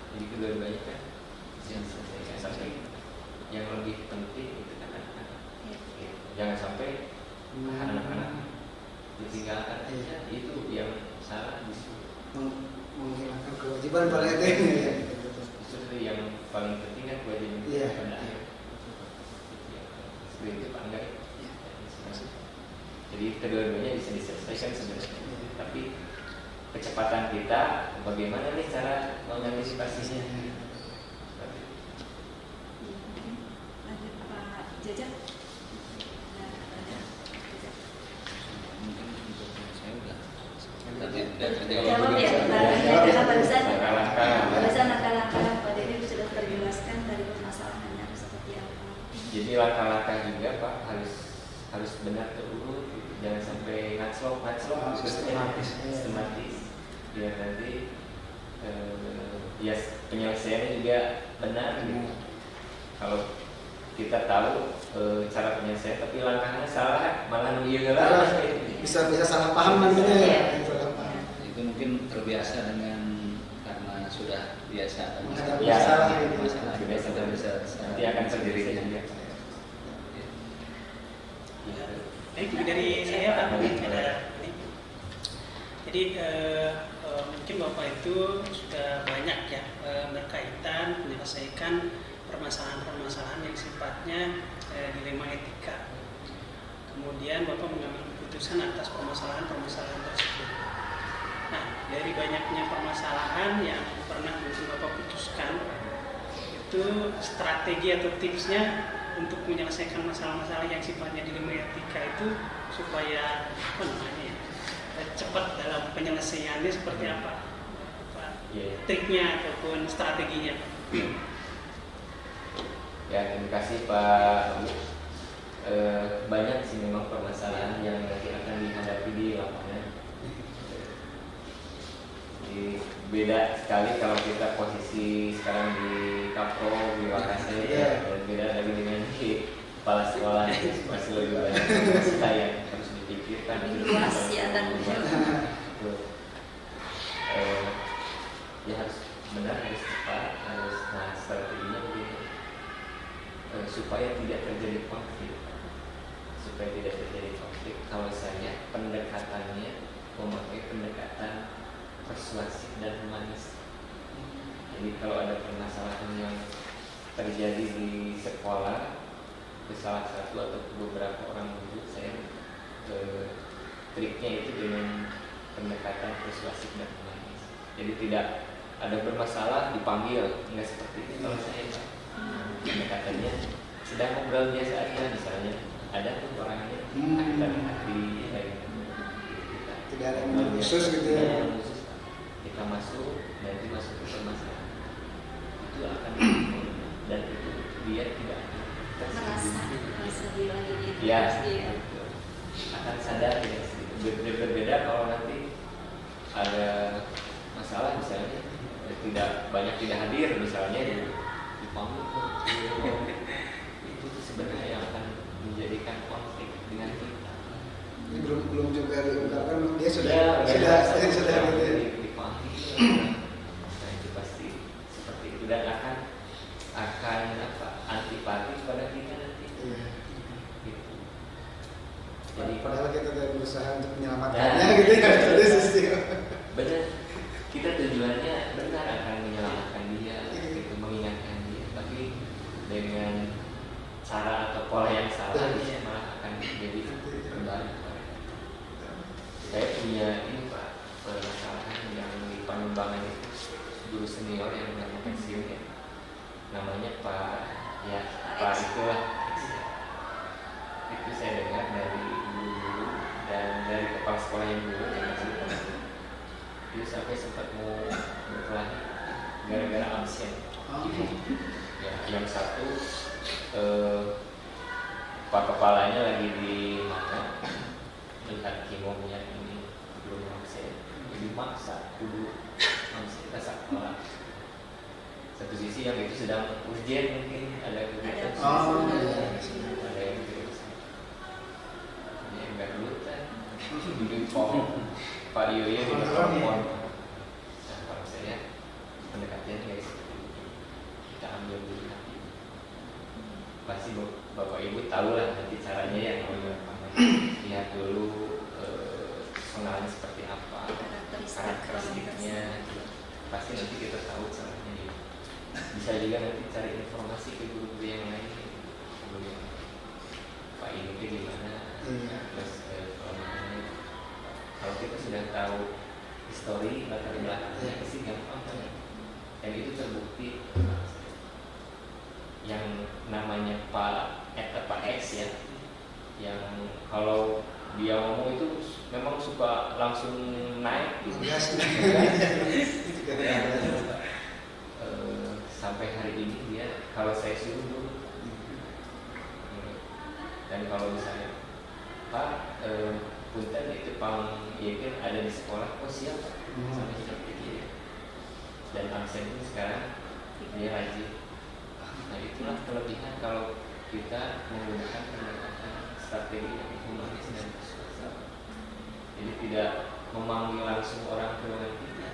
Speaker 7: Jadi kedua-duanya kan yang selesaikan. Sampai yang lebih penting itu kan anak-anak. Jangan sampai anak-anak ditinggalkan aja, itu yang salah justru.
Speaker 1: Menghilangkan kewajiban pada itu ya.
Speaker 7: Justru yang paling penting kan kewajiban pada anak. Seperti itu Pak Angga. Jadi kedua-duanya bisa diselesaikan sebenarnya. Tapi kecepatan kita, bagaimana nih cara mengantisipasinya?
Speaker 3: Lanjut Pak Jajak.
Speaker 5: Mungkin untuk saya udah tadi
Speaker 3: Jawab ya, karena barusan
Speaker 7: Langkah-langkah.
Speaker 3: langkah-langkah Pak Dede sudah terjelaskan dari permasalahannya seperti apa.
Speaker 7: Jadi langkah-langkah juga Pak harus benar terurut, jangan sampai ngaclok sistematis, biar nanti ya penyelesaiannya juga benar gitu. Kalau kita tahu cara penyelesaian tapi langkahnya salah, malah
Speaker 1: Bisa salah paham nantinya ya.
Speaker 5: itu mungkin terbiasa dengan karena sudah kebiasaan.
Speaker 1: Menghadapi
Speaker 7: Ya,
Speaker 1: masalah gitu.
Speaker 5: Masalah
Speaker 7: kebiasaan
Speaker 5: bisa
Speaker 7: nanti akan sendiri
Speaker 5: sendiri.
Speaker 7: juga.
Speaker 6: Baik, dari saya Pak, ada ini. Jadi mungkin Bapak itu sudah banyak ya berkaitan menyelesaikan permasalahan-permasalahan yang sifatnya dilema etika. Kemudian Bapak mengambil keputusan atas permasalahan-permasalahan tersebut. Nah, dari banyaknya permasalahan yang pernah mungkin Bapak putuskan, itu strategi atau tipsnya untuk menyelesaikan masalah-masalah yang sifatnya dilema etika itu supaya apa namanya ya, cepat dalam penyelesaiannya seperti apa?
Speaker 7: Iya.
Speaker 6: Triknya ataupun strateginya.
Speaker 7: Ya, terima kasih Pak. Banyak sih memang permasalahan yang nanti akan dihadapi di lapangan. Jadi beda sekali kalau kita posisi sekarang di Kapro, di Wakasai, dan beda lagi dengan di kepala sekolah. Masih lebih banyak masalah yang harus dipikirkan.
Speaker 3: Lebih luas ya tanggung jawab.
Speaker 7: Betul. Ya harus benar, harus tepat, harus strateginya begini. Supaya tidak terjadi konflik. Kalau saya pendekatannya memakai pendekatan persuasif dan humanis. Jadi kalau ada permasalahan yang terjadi di sekolah ke salah satu atau ke beberapa orang guru, saya triknya itu dengan pendekatan persuasif dan humanis. Jadi tidak ada bermasalah dipanggil, enggak seperti itu kalau saya. Pendekatannya sedang ngobrol biasa aja, misalnya ada tuh orangnya kita hati
Speaker 1: Tidak ada yang khusus gitu ya.
Speaker 7: kita masuk, nanti masuk ke permasalahan itu akan dan itu dia tidak
Speaker 3: merasa dilangit
Speaker 7: ya akan sadar tidak sedikit. Berbeda kalau nanti ada masalah misalnya tidak banyak tidak hadir misalnya di panggung itu sebenarnya yang akan menjadikan konflik dengan kita.
Speaker 1: Ini belum juga diungkapkan dia sudah
Speaker 7: Ya,
Speaker 1: sudah gitu.
Speaker 7: dipanggil. Nah itu pasti seperti itu dan akan apa antipati pada kita nanti.
Speaker 1: Iya.
Speaker 7: Gitu. Jadi
Speaker 1: Padahal kita sudah berusaha untuk menyelamatkannya
Speaker 7: Nah,
Speaker 1: gitu ya dari sisi.
Speaker 7: benar, kita tujuannya benar akan menyelamatkan dia, gitu, mengingatkan dia, tapi dengan cara atau pola yang salah dia malah akan jadi berbalik. Saya punya ini Pak, permasalahan yang di Panumbangan itu guru senior yang sudah pensiun ya, namanya Pak ya Pak itulah itu saya dengar dari guru dan dari kepala sekolah yang dulu yang cerita itu sampai sempat mau berkelahi gara-gara absen. Ya, yang satu Pak kepalanya lagi di mana melihat kimonya ini belum absen, jadi maksa kudu absen ke sekolah. Satu sisi yang itu sedang urgent mungkin ada kegiatan ada yang enggak dulu kan di Pak Yoyo di telepon. Nah kalau saya pendekatannya guys kita ambil dulu nanti pasti bapak ibu tahu lah nanti caranya ya lihat dulu personalnya seperti apa, karakteristiknya pasti nanti kita tahu caranya ya. Bisa juga nanti cari informasi ke guru-guru yang lain sebelumnya Pak ini gimana. Terus kalau kita sudah tahu histori latar belakangnya pasti gampang kan, dan itu terbukti yang namanya Pak X ya, yang kalau dia ngomong itu memang suka langsung naik gitu. Sampai hari ini dia kalau saya suruh dulu dan kalau misalnya Pak punten itu pang ya kan ada di sekolah, oh siap sampai seperti ini dan absen itu sekarang dia rajin. Nah itulah kelebihan kalau kita menggunakan pendekatan strategi yang humanis dan persuasif. Jadi tidak memanggil langsung orang ke ruangan kita.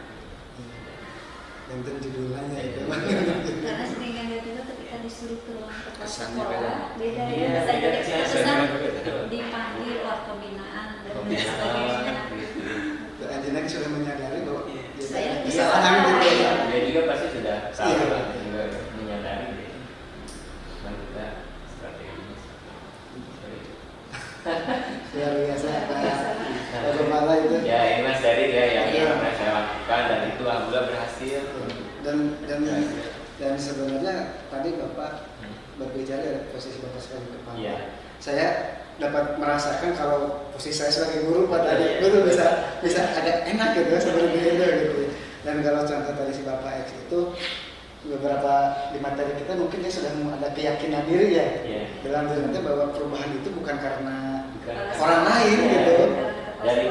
Speaker 1: enten judulnya itu.
Speaker 3: Karena sering lihat juga ketika disuruh ke ruang kepala
Speaker 2: Kesannya
Speaker 3: sekolah beda
Speaker 7: Iya,
Speaker 3: ya. Saya jadi
Speaker 7: kesannya
Speaker 3: kesan
Speaker 7: beda.
Speaker 3: dipanggil luar pembinaan dan lain
Speaker 7: Pembinaan,
Speaker 3: sebagainya.
Speaker 7: gitu.
Speaker 1: Anjina sudah menyadari bahwa
Speaker 3: Saya
Speaker 1: ada
Speaker 3: bisa
Speaker 1: kesalahan
Speaker 3: salah.
Speaker 1: gitu ya.
Speaker 7: Dia juga pasti sudah salah
Speaker 1: Iya.
Speaker 7: lah, juga menyadari deh. Cuman kita strateginya seperti itu.
Speaker 1: Luar biasa bagaimana itu.
Speaker 7: Ya ini mas dari ya yang
Speaker 3: Iya.
Speaker 7: pernah saya lakukan dan itu alhamdulillah berhasil.
Speaker 1: Dan sebenarnya tadi Bapak berbicara dari posisi Bapak sebagai kepala.
Speaker 7: Iya.
Speaker 1: Saya dapat merasakan kalau posisi saya sebagai guru pada
Speaker 7: Iya.
Speaker 1: guru bisa agak enak gitu seperti itu gitu. Dan kalau contoh tadi si Bapak X itu beberapa di materi kita mungkin dia sudah ada keyakinan diri ya
Speaker 7: Iya.
Speaker 1: dalam diri kita bahwa perubahan itu bukan karena
Speaker 7: Bukan.
Speaker 1: orang lain
Speaker 7: Iya.
Speaker 1: gitu.
Speaker 7: Dari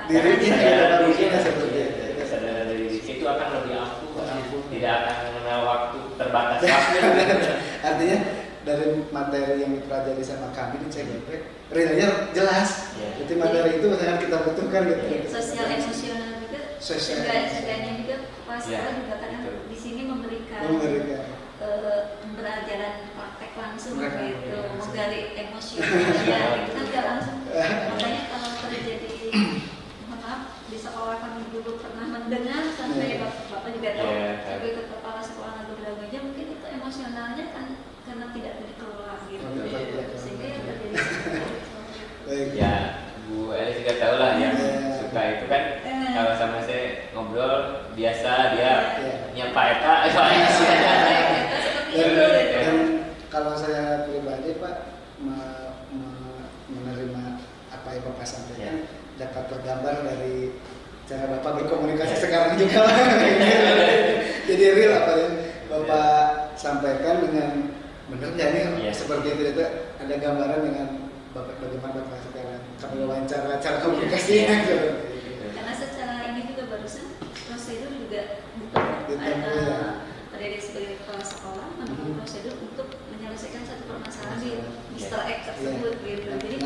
Speaker 1: Diri kita
Speaker 7: kesadaran
Speaker 1: dalam
Speaker 7: diri
Speaker 1: kita seperti itu.
Speaker 7: kesadaran diri itu akan lebih ampuh,
Speaker 1: Ampuh.
Speaker 7: tidak akan mengenal waktu terbatas waktu.
Speaker 1: Artinya dari materi yang dipelajari sama kami di CGP realnya jelas.
Speaker 7: Iya.
Speaker 1: Jadi materi itu sangat kita butuhkan gitu.
Speaker 3: Sosial emosional juga.
Speaker 1: Sosial.
Speaker 3: Seenggaknya juga kepala sekolah
Speaker 7: Iya.
Speaker 3: juga kadang di sini memberikan pembelajaran praktek langsung
Speaker 1: Praktek.
Speaker 3: gitu, menggali emosional ya, itu kan nggak langsung. Makanya kalau terjadi, mohon maaf, di sekolah kami dulu pernah mendengar sampai bapak juga tahu,
Speaker 7: Iya.
Speaker 3: sampai ke kepala sekolah Nagura Gajah mungkin itu emosionalnya kan karena tidak dikelola gitu, sehingga yang terjadi seperti itu.
Speaker 1: Baik.
Speaker 7: Ya, Bu Eli juga tahu lah yang
Speaker 1: Iya.
Speaker 7: suka itu kan kalau sama saya ngobrol biasa dia
Speaker 1: Iya.
Speaker 7: nyapa eta
Speaker 3: Seperti itu.
Speaker 1: Dan kalau saya pribadi Pak menerima apa yang Bapak sampaikan dapat tergambar dari cara Bapak berkomunikasi sekarang juga. Jadi real apa yang Bapak sampaikan dengan benar ya ini
Speaker 7: Iya.
Speaker 1: seperti itu ada gambaran dengan Bapak bagaimana Bapak sekarang kalau wawancara cara komunikasinya gitu.
Speaker 3: Karena secara ini juga barusan prosedur juga butuh ada dia sebagai kepala sekolah menempuh prosedur untuk menyelesaikan satu permasalahan di Mr. X tersebut gitu. Jadi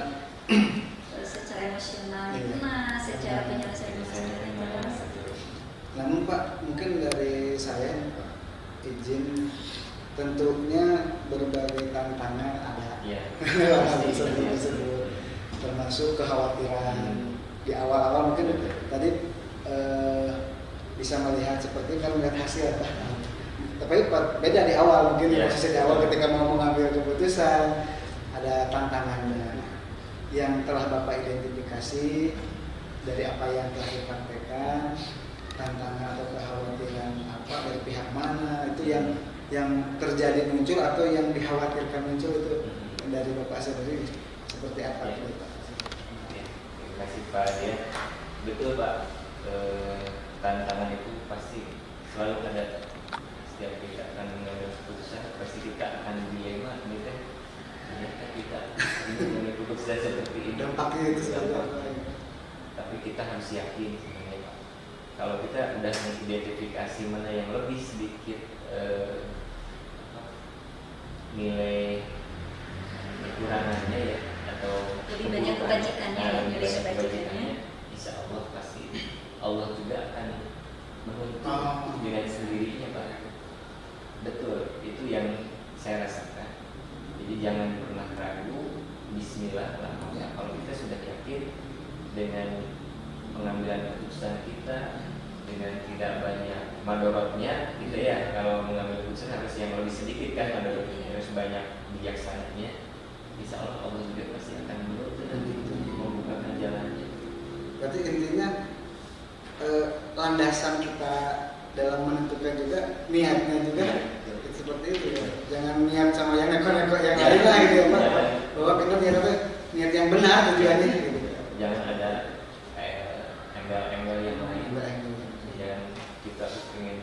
Speaker 3: secara emosional kena, secara penyelesaian masalahnya kena.
Speaker 1: Namun Pak mungkin dari saya Pak izin tentunya berbagai tantangan ada.
Speaker 7: Iya.
Speaker 1: Termasuk kekhawatiran di awal-awal mungkin tadi bisa melihat seperti kan melihat hasil Pak. Tapi beda di awal mungkin
Speaker 7: Iya.
Speaker 1: posisi di awal ketika mau mengambil keputusan ada tantangannya yang telah Bapak identifikasi dari apa yang telah disampaikan, tantangan atau kekhawatiran apa dari pihak mana itu yang terjadi muncul atau yang dikhawatirkan muncul itu dari Bapak sendiri seperti apa
Speaker 7: Iya.
Speaker 1: itu Pak?
Speaker 7: Terima kasih Pak ya. Betul Pak. Tantangan itu pasti selalu ada. Setiap kita akan mengambil keputusan pasti kita akan dilema gitu. Ternyata kita mengambil keputusan seperti ini.
Speaker 1: Dampaknya itu seperti apa?
Speaker 7: Tapi kita harus yakin sebenarnya Pak. Kalau kita udah mengidentifikasi mana yang lebih sedikit nilai kekurangannya ya atau
Speaker 3: Lebih banyak kebajikannya,
Speaker 7: lebih
Speaker 3: nilai
Speaker 7: banyak
Speaker 3: kebajikannya.
Speaker 7: insya Allah pasti Allah juga akan menuntut
Speaker 1: Oh.
Speaker 7: dengan sendirinya Pak. Betul, itu yang saya rasakan. Jadi jangan pernah ragu, Bismillah lah. Kalau kita sudah yakin dengan pengambilan keputusan kita dengan tidak banyak madorotnya gitu ya. Kalau mengambil keputusan harus yang lebih sedikit kan madorotnya, harus banyak bijaksananya. Insya Allah Allah juga pasti akan menuntut dan membukakan jalannya.
Speaker 1: Berarti intinya landasan kita dalam menentukan juga niatnya juga seperti itu ya. Jangan niat sama yang neko-neko yang lain lah gitu ya Pak. Bahwa kita niat yang benar tujuannya gitu.
Speaker 7: Jangan ada angle-angle yang lain. Jangan kita ingin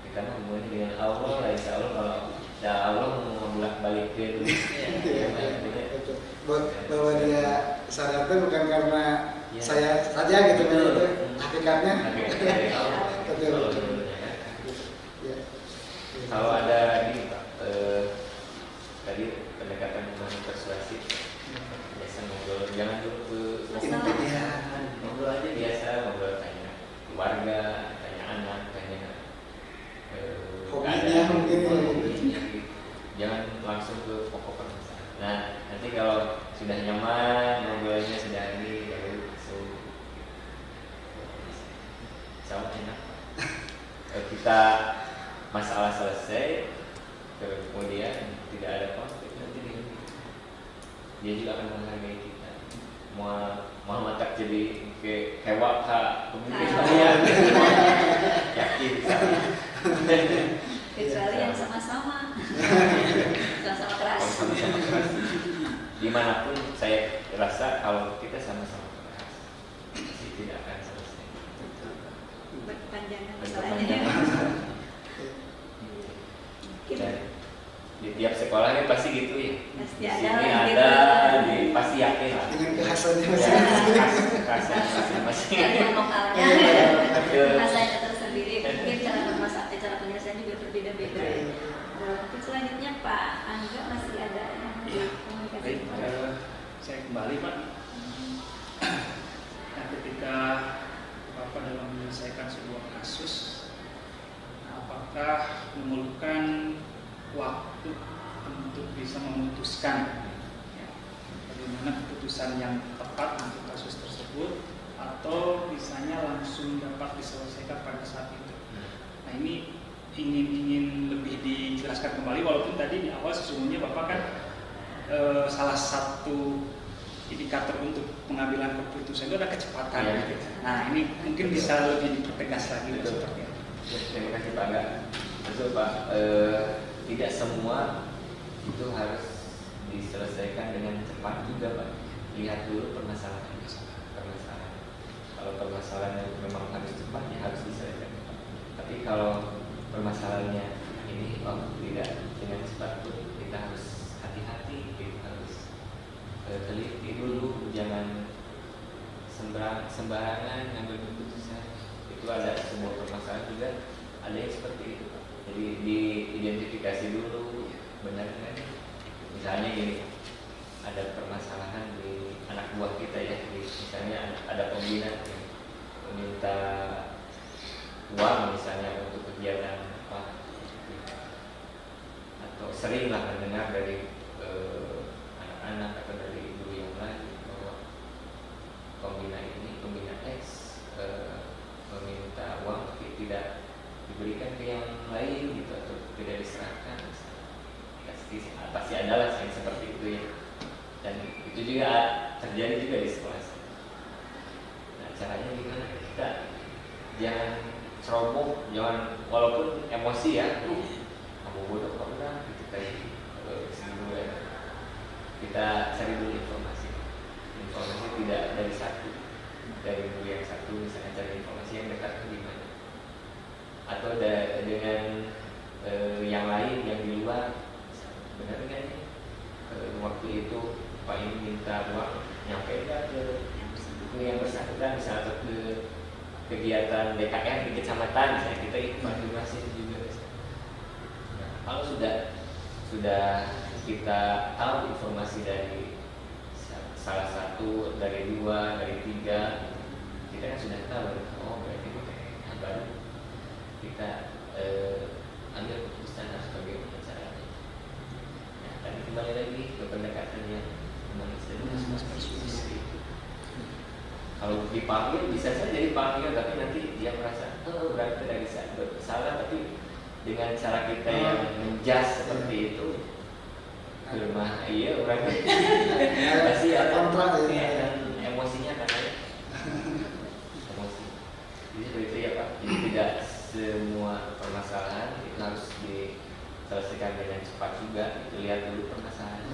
Speaker 7: kita ngomongin dengan Allah lah, insya Allah kalau Allah mau bolak-balikin
Speaker 1: Bahwa dia sadarkan bukan karena
Speaker 7: Ya.
Speaker 1: saya saja gitu kan itu hakikatnya. Betul. Ya.
Speaker 7: Kalau ada ini Pak, tadi pendekatan yang persuasif, biasa ngobrol, jangan dulu ke
Speaker 1: Intinya
Speaker 7: ngobrol aja biasa keluarga, tanya anak, tanya
Speaker 1: Hobinya mungkin.
Speaker 7: hobinya, gitu. Jangan langsung ke pokok permasalahan. Nah, nanti kalau sudah nyaman, ngobrolnya sudah ini, baru langsung sama enak. Kita masalah selesai, kemudian tidak ada konflik, nanti dia juga akan menghargai kita. Muhammad tak jadi ke hewan pemimpin saya yakin
Speaker 3: Kecuali yang sama-sama sama-sama keras.
Speaker 7: sama-sama keras. Dimanapun saya rasa kalau kita sama-sama keras pasti tidak akan selesai.
Speaker 3: Berkepanjangan
Speaker 7: Berkepanjangan
Speaker 3: masalahnya.
Speaker 7: masalah.
Speaker 3: Mungkin
Speaker 7: Dan di tiap sekolahnya pasti gitu ya.
Speaker 3: pasti
Speaker 7: Di
Speaker 3: ada
Speaker 7: sini
Speaker 3: yang
Speaker 7: ada,
Speaker 3: gitu.
Speaker 7: pasti yakin lah.
Speaker 1: Dengan kekhasannya
Speaker 7: Ya,
Speaker 1: masing-masing.
Speaker 7: masing-masing.
Speaker 3: Kearifan lokalnya,
Speaker 7: Betul.
Speaker 3: rasanya tersendiri. Mungkin cara cara penyelesaian juga berbeda-beda. Mungkin selanjutnya Pak Angga masih ada yang mau
Speaker 4: Baik,
Speaker 3: dikomunikasikan.
Speaker 4: saya kembali Pak. Nah, ketika Bapak dalam menyelesaikan sebuah kasus, apakah memerlukan waktu untuk bisa memutuskan ya, bagaimana keputusan yang tepat untuk kasus tersebut, atau misalnya langsung dapat diselesaikan pada saat itu? Nah, ini ingin lebih dijelaskan kembali, walaupun tadi di awal sesungguhnya Bapak kan salah satu indikator untuk pengambilan keputusan itu ada kecepatan.
Speaker 7: Iya.
Speaker 4: Nah, ini mungkin bisa lebih dipertegas lagi
Speaker 7: Betul.
Speaker 4: seperti itu.
Speaker 7: Ya, terima kasih Pak Angga. Betul Pak, tidak semua itu harus diselesaikan dengan cepat juga Pak. Lihat dulu permasalahan. Kalau permasalahannya memang harus cepat, ya harus diselesaikan cepat. Tapi kalau permasalahannya ini tidak dengan cepat pun kita harus hati-hati, kita harus teliti dulu, jangan sembarangan ngambil keputusan. Itu ada sebuah permasalahan juga, ada yang seperti itu Pak. Jadi diidentifikasi dulu benar kan. Misalnya gini, ada permasalahan di anak buah kita ya, misalnya ada pembina yang meminta uang misalnya untuk kegiatan apa, atau seringlah mendengar dari anak-anak atau dari guru yang lain bahwa pembina X meminta uang tapi tidak diberikan ke yang lain gitu, atau tidak diserahkan. Pasti adalah yang seperti itu ya, dan itu juga terjadi juga di sekolah. Nah, caranya gimana? Kita jangan ceroboh, jangan, walaupun emosi ya, kamu bodoh kok udah gitu kayak dulu ya. Kita cari dulu informasi tidak dari satu, dari guru yang satu, misalnya cari informasi yang dekat di mana, atau dengan yang lain yang di luar. Benar kan ya? Waktu itu Pak ini minta uang, nyampe nggak ke yang bersangkutan, misalnya ke kegiatan DKR di kecamatan, misalnya kita informasi juga. Nah, kalau sudah kita tahu informasi dari salah satu, dari dua, dari tiga, kita kan sudah tahu, oh berarti nah, baru kita ambil keputusan harus bagaimana caranya. Nah, tadi kembali lagi ke pendekatan yang kalau dipanggil bisa saja dipanggil, tapi nanti dia merasa berarti tidak bisa bersalah, tapi dengan cara kita yang menjas seperti itu, rumah iya orang pasti ada
Speaker 1: kontra ya.
Speaker 7: dan emosinya katanya emosi. Jadi seperti itu ya Pak. Jadi tidak semua permasalahan itu harus diselesaikan dengan cepat juga. Itu lihat dulu permasalahan.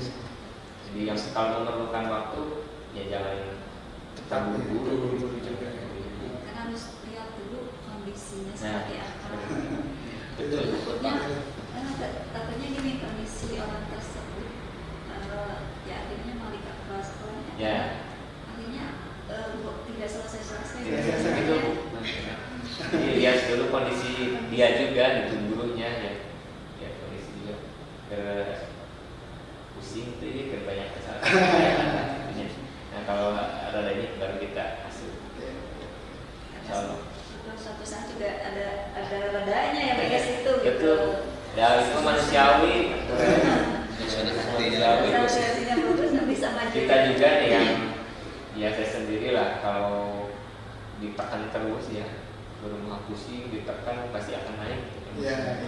Speaker 7: Jadi yang kalau memerlukan waktu ya jangan terburu-buru juga.
Speaker 3: Kan harus lihat dulu kondisinya
Speaker 7: Nah,
Speaker 3: seperti apa.
Speaker 7: betul.
Speaker 3: Takutnya gini, kondisi orang tersebut ya akhirnya balik ke sekolahnya.
Speaker 7: Ya.
Speaker 3: Akhirnya tidak selesai-selesai.
Speaker 7: Tidak selesai itu. Jadi lihat dulu kondisi dia juga, itu gurunya ya kondisi dia pusing tuh ya, banyak kesalahan. Nah kalau ada ini baru kita hasil.
Speaker 3: Soal juga ada redanya ya Pak situ gitu.
Speaker 7: Betul. Ya itu manusiawi.
Speaker 3: Sosialisasinya bagus nggak bisa maju.
Speaker 7: Kita juga nih yang ya saya sendiri lah kalau ditekan terus ya berumah pusing ditekan pasti akan naik.
Speaker 1: Iya.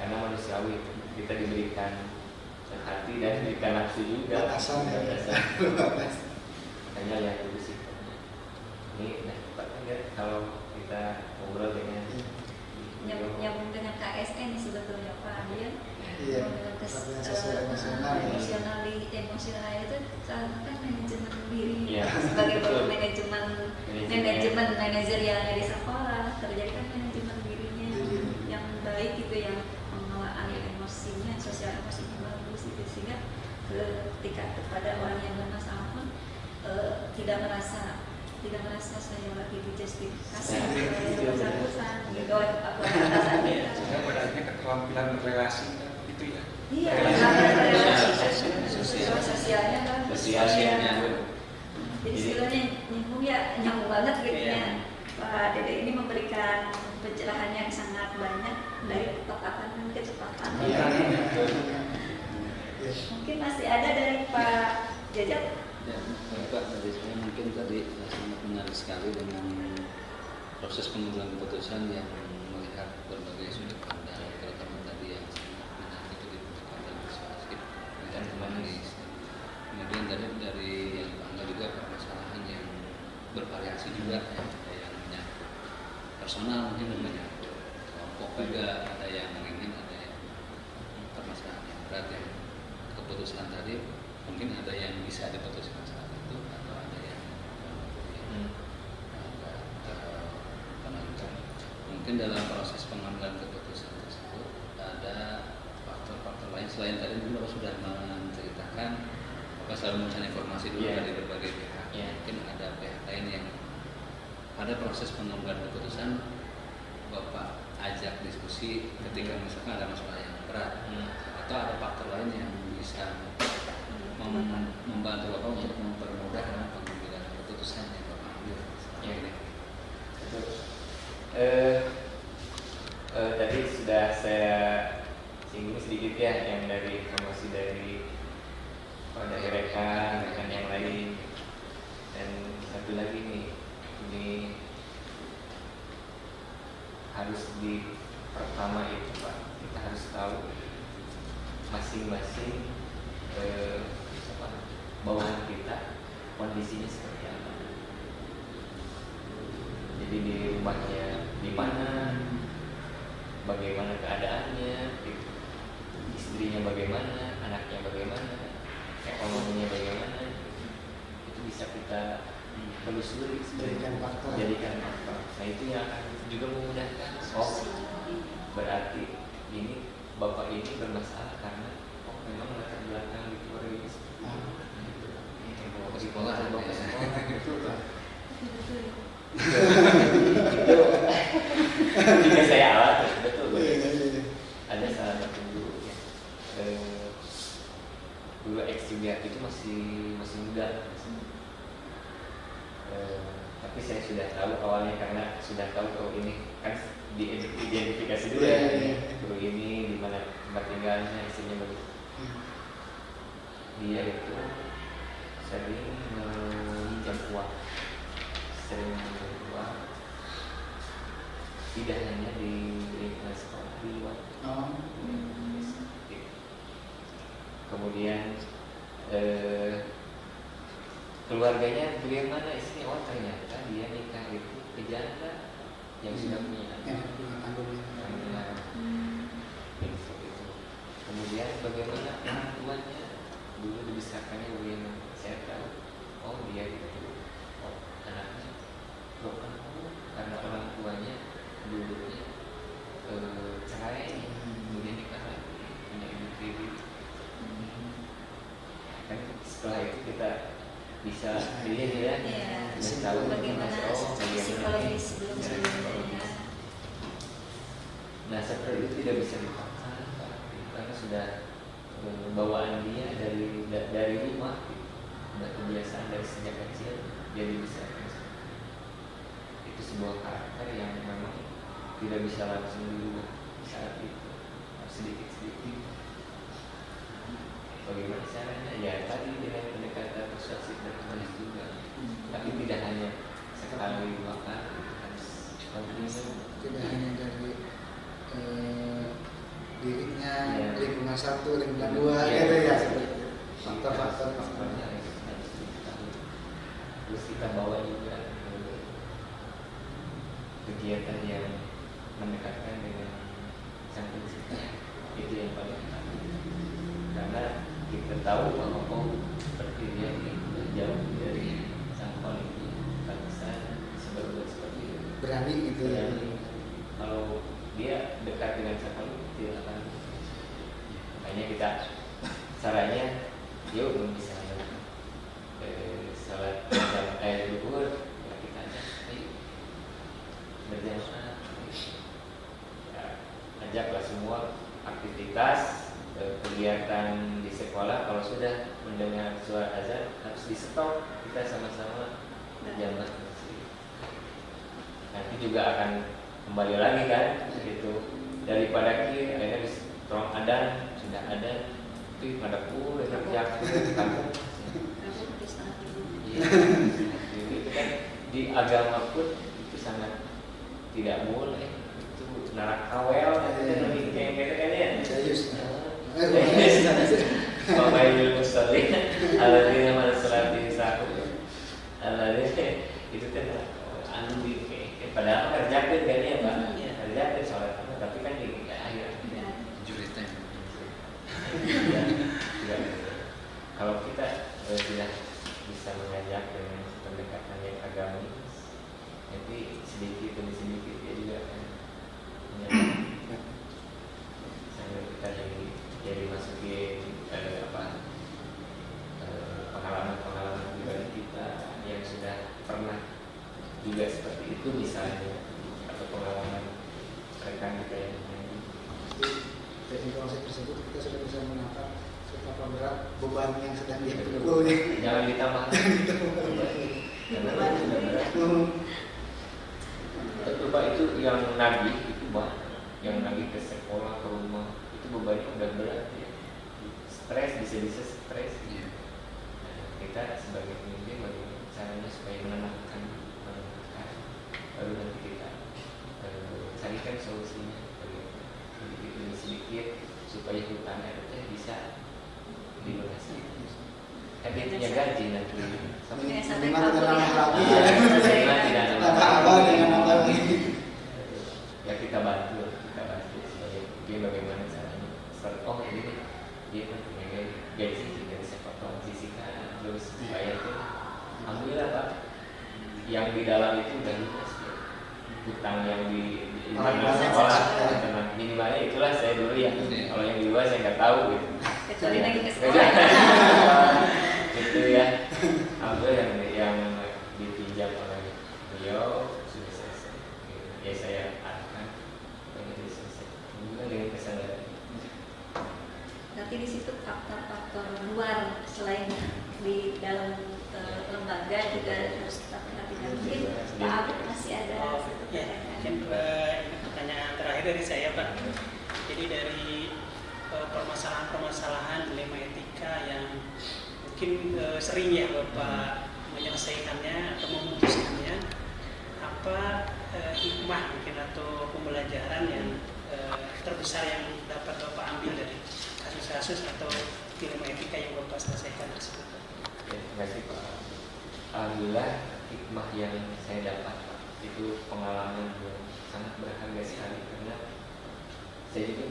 Speaker 7: Karena manusiawi kita diberikan hati dan diberikan nafsu juga.
Speaker 1: Batasan ya.
Speaker 7: Hanya yang dulu sih. Ini nah cepat kan kalau kita ngobrol dengan
Speaker 3: Nyambung dengan KSN sebetulnya Pak Adian.
Speaker 1: Iya. Sosial emosional.
Speaker 3: Emosional itu kan manajemen diri.
Speaker 7: Iya.
Speaker 3: Sebagai
Speaker 7: Betul.
Speaker 3: manajemen manajerialnya di sekolah terjadi kan manajemen dirinya yang baik gitu, yang pengelolaan emosinya, sosial emosinya bagus gitu, sehingga ketika kepada orang yang bermasalah pun tidak merasa saya lagi dijustifikasi oleh bersangkutan gitu oleh atasan kita.
Speaker 4: Berarti keterampilan berrelasi itu ya.
Speaker 3: Iya, sosialnya kan.
Speaker 7: Sosialnya.
Speaker 3: Jadi istilahnya nyambung banget gitu ya. Pak Dede ini memberikan pencerahan yang sangat banyak dari ketepatan dan kecepatan. Mungkin masih ada dari Pak Jajak.
Speaker 5: Ya, Pak, dari saya mungkin tadi sangat menarik sekali dengan proses pengambilan keputusan yang melihat berbagai sudut pandang, terutama tadi yang sangat menarik itu di pandang persuasif dan humanis. Kemudian tadi dari yang Pak Angga juga permasalahan yang bervariasi juga, ya, ada yang menyangkut personal mungkin dan menyangkut kelompok juga, ada yang menginginkan, ada yang permasalahan yang berat yang keputusan tadi mungkin ada yang bisa diputuskan saat itu atau ada yang penonton. Mungkin dalam proses pengambilan keputusan tersebut ada faktor-faktor lain selain tadi mungkin Bapak sudah menceritakan Bapak selalu mencari informasi dulu dari berbagai pihak. Mungkin ada pihak lain yang pada proses pengambilan keputusan Bapak ajak diskusi ketika misalkan ada masalah yang berat atau ada faktor lain yang bisa membantu Bapak untuk mempermudah dalam pengambilan keputusan yang Bapak ambil.
Speaker 7: Tadi sudah saya singgung sedikit ya yang dari informasi dari rekan yang lain, dan satu lagi nih, ini harus di pertama itu Pak, kita harus tahu masing-masing bawahan kita kondisinya seperti apa. Jadi di rumahnya di mana, bagaimana keadaannya, istrinya bagaimana, anaknya bagaimana, ekonominya bagaimana, itu bisa kita telusuri, jadikan faktor. Nah itu yang akan juga memudahkan. Oh, berarti ini bapak ini bermasalah karena memang latar belakang di keluarga ini.
Speaker 5: Bapak sekolah,
Speaker 7: Betul Pak. Itu juga saya alami, betul. Ada salah satu guru ya, guru ex juga itu masih muda. Tapi saya sudah tahu awalnya karena sudah tahu ini kan diidentifikasi dulu ya. Guru ini di mana tempat tinggalnya, istrinya begitu. Dia itu sering meminjam uang, tidak hanya di lingkungan sekolah, di luar. Kemudian keluarganya bagaimana, istrinya, oh ternyata dia nikah itu pejanda yang sudah punya anak. Kemudian bagaimana orang tuanya dulu dibesarkannya bagaimana, saya tahu, oh dia itu, oh anaknya broken home karena orang tuanya dulunya cerai, kemudian nikah lagi, punya ibu tiri. Kan setelah itu kita bisa dilihat ya, tahu
Speaker 3: bagaimana psikologi sebelumnya.
Speaker 7: Nah seperti itu tidak bisa dipaksa karena sudah bawaan dia dari rumah, sudah kebiasaan dari sejak kecil, jadi bisa. Itu sebuah karakter yang memang tidak bisa langsung dirubah saat itu, sedikit-sedikit. Bagaimana caranya? Ya tadi dengan pendekatan persuasif dan humanis juga, tapi tidak hanya sekali dua kali, harus kontinu.
Speaker 1: Tidak hanya dari dirinya,
Speaker 7: Ya.
Speaker 1: lingkungan satu, lingkungan dua,
Speaker 7: Ya.
Speaker 1: gitu ya. Faktor-faktor.
Speaker 7: Faktornya harus diketahui. Terus kita bawa juga kegiatan yang mendekatkan dengan sang pencipta, itu yang paling utama. Karena kita tahu bahwa berdirinya itu jauh dari sang Khaliq, pantesan sebab seperti itu.
Speaker 1: Berani gitu ya.
Speaker 7: Berani. Kalau dia dekat dengan sang Khaliq, tidak akan. Makanya kita caranya, yuk misalnya salat duhur, ya kita ayo berjamaah, ya, ajaklah semua aktivitas kegiatan di sekolah. Kalau sudah mendengar suara azan harus di stop, kita sama-sama berjamaah. Nanti juga akan kembali lagi kan, gitu. Daripada akhirnya tolong adan sudah ada itu pada kerja kamu. Iya, itu kan di agama pun itu sangat tidak boleh, itu narakawel, itu lebih kayak gitu kan ya.
Speaker 1: Serius.
Speaker 7: Wabaikul musallin alladzina man salati sahur. Itu kan anu di padahal kerjakeun kan ya, Pak. Kerjakeun salat tapi kan di akhir
Speaker 5: Juritnya.
Speaker 7: ya, tidak. Kalau kita tidak bisa mengajak dengan pendekatan yang agamis, nanti sedikit demi sedikit dia juga akan menyadari. Sambil kita jadi masukin pengalaman-pengalaman pribadi kita yang sudah pernah juga seperti itu misalnya, atau pengalaman rekan kita yang lain.
Speaker 1: Dari informasi tersebut kita sudah bisa menangkap seberapa berat beban yang sedang dipikul nih.
Speaker 7: Jangan ditambah. Karena sudah berat. Coba itu yang Nabi itu yang Nabi ke sekolah, ke rumah, itu bebannya udah berat ya. Stres, bisa-bisa stres. Nah, kita sebagai pemimpin bagaimana caranya supaya menenangkan, baru nanti kita carikan solusinya sedikit demi sedikit supaya hutan itu bisa dilunasi. Kan dia punya gaji nanti.
Speaker 1: Minimal dengan nama lagi ya.
Speaker 7: Dengan
Speaker 1: apa dengan apa lagi.
Speaker 7: Ya kita bantu sebagai dia bagaimana caranya. Oh ini dia kan punya gaji kita bisa potong sisihkan terus supaya itu. Alhamdulillah Pak, yang di dalam itu udah lunas ya. Hutang yang di internal sekolah, minimalnya itulah saya dulu ya. Kalau yang di luar saya nggak tahu gitu.
Speaker 3: Kecuali lagi ke sekolah.
Speaker 7: Itu ya. Alhamdulillah yang dipinjam oleh beliau sudah selesai. Ya saya arahkan sudah selesai. Juga dengan kesadaran.
Speaker 3: Tapi di situ faktor-faktor luar selain di dalam lembaga juga harus perhatikan. Mungkin Pak Abid masih ada satu
Speaker 6: Ya,
Speaker 3: pertanyaan.
Speaker 6: ini pertanyaan terakhir dari saya, Pak. Jadi dari permasalahan-permasalahan dilema etika yang mungkin sering ya Bapak menyelesaikannya atau memutuskannya, apa hikmah mungkin atau pembelajaran yang terbesar yang dapat Bapak ambil dari kasus-kasus atau dilema etika yang Bapak selesaikan tersebut?
Speaker 7: Ya, terima kasih Pak. Alhamdulillah hikmah yang saya dapat Pak, itu pengalaman yang sangat berharga sekali karena saya juga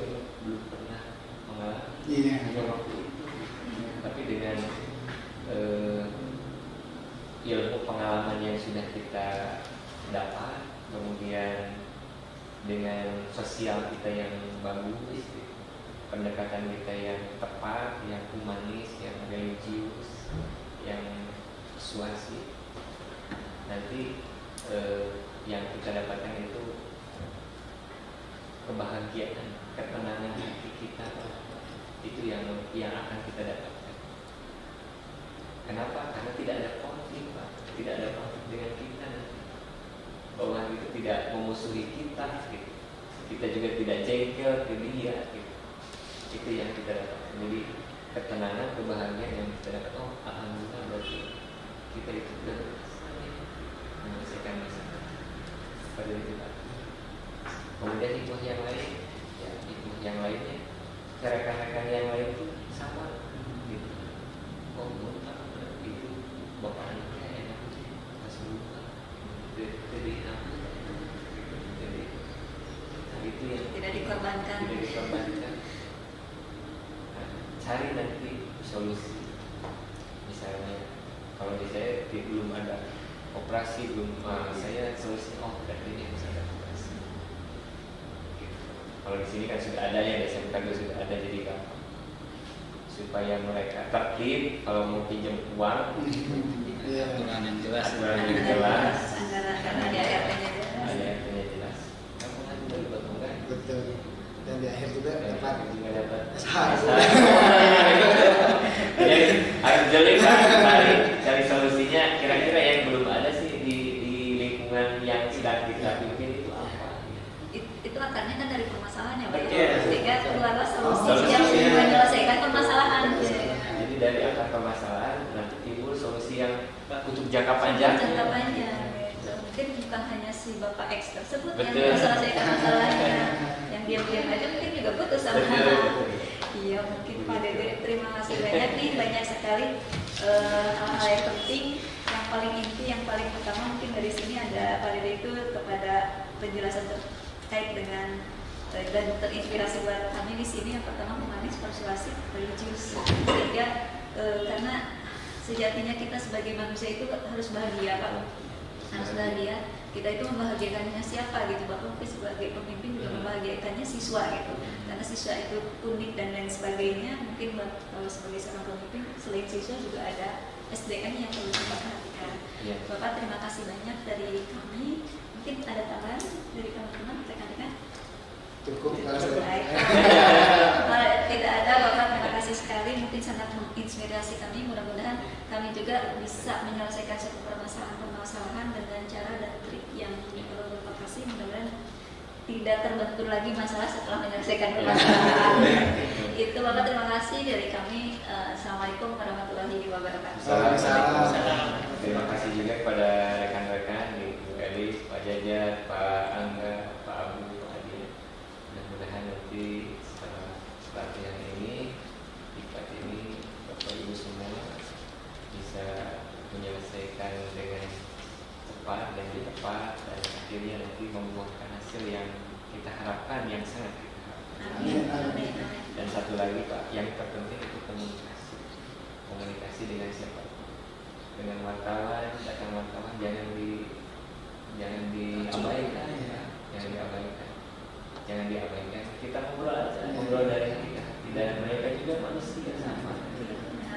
Speaker 7: belum pernah mengalami yang waktu itu. Tapi dengan ilmu pengalaman yang sudah kita dapat, kemudian dengan sosial kita yang bagus, pendekatan kita yang tepat, yang humanis, yang religius, yang persuasif, nanti yang kita dapatkan itu kebahagiaan, ketenangan hati kita, itu yang akan kita dapatkan. Kenapa? Karena tidak ada konflik, Pak. Tidak ada konflik dengan kita nanti. Bahwa itu tidak memusuhi kita, gitu. kita juga tidak jengkel ke dia gitu. Itu yang kita dapat. Jadi ketenangan, kebahagiaan yang kita dapat. Oh, alhamdulillah berarti kita itu sudah menyelesaikan masalah pada diri kita. Kemudian hikmah yang lain, ya hikmah yang lainnya, rekan-rekan yang lain itu sama gitu. Oh, itu bapak anaknya enak, kasih lupa, jadi itu yang
Speaker 3: Tidak dikorbankan.
Speaker 7: tidak dikorbankan. Nah, cari nanti solusi. Misalnya kalau di saya belum ada operasi, belum saya solusi. Oh, berarti ini harus ada operasi. Gitu. Kalau di sini kan sudah ada ya, SMK juga sudah ada, jadi gampang. Supaya mereka tertib kalau mau pinjam uang,
Speaker 5: aturan yang jelas.
Speaker 7: aturan yang jelas,
Speaker 3: Anggaran karena di ART-nya
Speaker 7: ada yang jelas. Kamu kan udah dapat enggak?
Speaker 1: Betul. Dan di akhir juga dapat
Speaker 7: juga dapat.
Speaker 1: SH.
Speaker 7: Jadi harus jeli kan, cari solusinya. Kira-kira yang belum ada sih di lingkungan yang sedang kita pimpin itu apa?
Speaker 3: itu akarnya kan dari permasalahannya, Pak.
Speaker 7: Betul.
Speaker 3: Sehingga keluarlah solusi
Speaker 7: Solusinya.
Speaker 3: yang menyelesaikan permasalahan.
Speaker 7: Jadi dari akar permasalahan nanti timbul solusi yang untuk jangka panjang.
Speaker 3: Jangka panjang. Mungkin bukan hanya si Bapak X tersebut yang
Speaker 7: Betul.
Speaker 3: menyelesaikan masalahnya, yang diam-diam aja mungkin juga butuh sama.
Speaker 7: Betul.
Speaker 3: Iya, mungkin Pak Dede, terima kasih banyak nih, banyak sekali hal-hal yang penting, yang paling inti, yang paling utama mungkin dari sini ada Pak Dede itu kepada penjelasan terkait dengan dan terinspirasi buat kami di sini. Yang pertama, humanis, persuasif, religius, sehingga karena sejatinya kita sebagai manusia itu harus bahagia, Pak. Harus bahagia. Kita itu membahagiakannya siapa gitu, bahkan mungkin sebagai pemimpin juga membahagiakannya siswa gitu, karena siswa itu unik dan lain sebagainya. Mungkin kalau sebagai seorang pemimpin selain siswa juga ada SDM yang perlu kita perhatikan.
Speaker 7: Ya.
Speaker 3: Bapak, terima kasih banyak dari kami. Mungkin ada tambahan dari teman-teman rekan-rekan?
Speaker 1: Cukup.
Speaker 3: Baik. Kalau tidak ada, Bapak, terima kasih sekali. Mungkin sangat menginspirasi kami. Mudah-mudahan kami juga bisa menyelesaikan suatu permasalahan dengan cara dan trik yang Bapak kasih. Mudah-mudahan tidak terbentur lagi masalah setelah menyelesaikan permasalahan. Itu, Bapak, terima kasih dari kami. Assalamualaikum warahmatullahi wabarakatuh.
Speaker 1: Salam.
Speaker 7: Terima kasih juga kepada rekan-rekan di Bu Elis, Pak Jajat, Pak Angga, Pak Abu, Pak Adi. Mudah-mudahan nanti setelah pelatihan ini, diklat ini, Bapak Ibu semua bisa menyelesaikan dengan cepat dan tepat, dan akhirnya nanti membuahkan hasil yang kita harapkan, yang sangat kita harapkan.
Speaker 3: Amin. Amin.
Speaker 7: Dan satu lagi Pak, yang terpenting itu komunikasi dengan siapa? Dengan wartawan, datang wartawan jangan diabaikan, jangan diabaikan. Kita ngobrol dari hati ke hati, dan mereka juga manusia sama.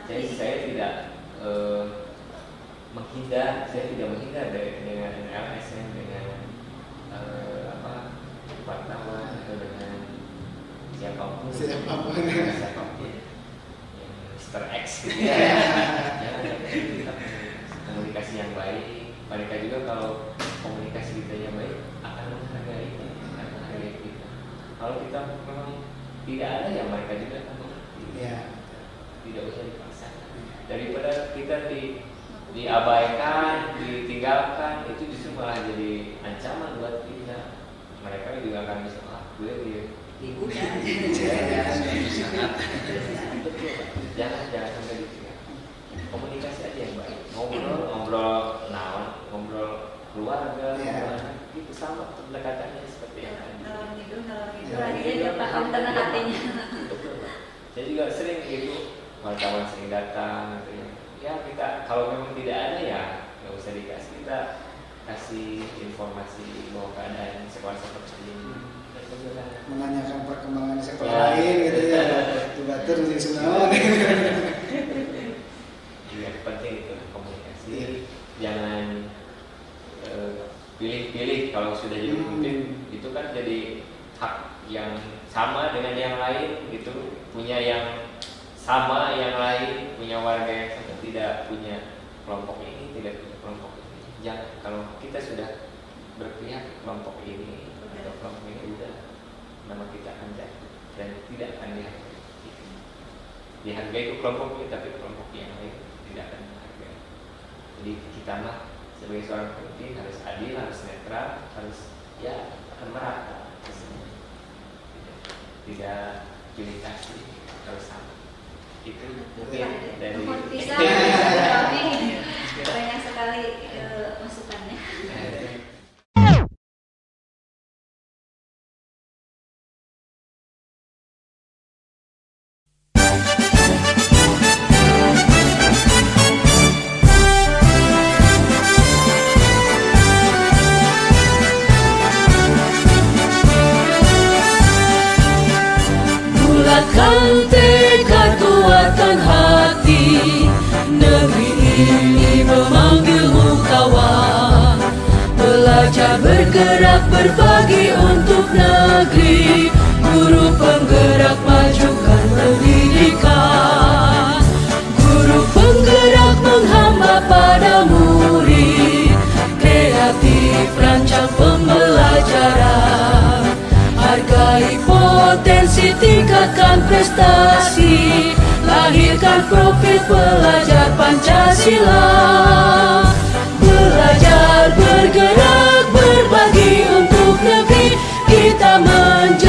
Speaker 7: Jadi saya tidak menghindar dengan LSM, dengan wartawan atau dengan siapapun. Mr. X gitu ya. Kita komunikasi yang baik. Mereka juga kalau komunikasi kita yang baik akan menghargai kita. Kalau kita memang tidak ada, ya mereka juga akan mengerti.
Speaker 1: Ya.
Speaker 7: Tidak usah dipaksakan. Daripada kita diabaikan, ditinggalkan, itu justru malah jadi ancaman buat kita. Mereka juga akan bisa, gue jangan sampai ditinggalkan. Komunikasi aja yang baik. Ngobrol keluarga, itu sama pendekatannya seperti yang tadi.
Speaker 3: Kalau gitu, akhirnya dia paham tentang hatinya.
Speaker 7: Saya juga sering gitu, wartawan sering datang gitu ya. Ya kita kalau memang tidak ada, ya nggak usah dikasih, kita kasih informasi bahwa keadaan sekolah seperti ini.
Speaker 1: Menanyakan perkembangan sekolah lain gitu ya. Tuh di semua.
Speaker 7: Iya, penting itu komunikasi. Jangan pilih-pilih. Kalau sudah jadi pemimpin, itu kan jadi hak yang sama dengan yang lain gitu, punya yang sama yang lain, punya warga yang sama, tidak punya kelompok ini, tidak punya kelompok ini. Jangan, kalau kita sudah berpihak kelompok ini atau kelompok ini, udah nama kita akan jatuh dan tidak akan dihargai itu kelompok kita, tapi kelompok yang lain tidak akan dihargai. Jadi kita mah sebagai seorang pemimpin harus adil, harus netral, harus ya akan merata, tidak pilih-kasih, harus sama. Itu mungkin dari
Speaker 3: bisa banyak sekali masukannya.
Speaker 8: Bulatkan tekad, kuatkan hati, negeri ini memanggilmu kawan. Belajar bergerak berbagi untuk negeri, guru penggerak majukan pendidikan. Guru penggerak menghamba pada murid, kreatif rancang pembelajaran. Hargai potensi, tingkatkan prestasi, lahirkan profil pelajar Pancasila. Belajar, bergerak, berbagi untuk negeri, kita menjadi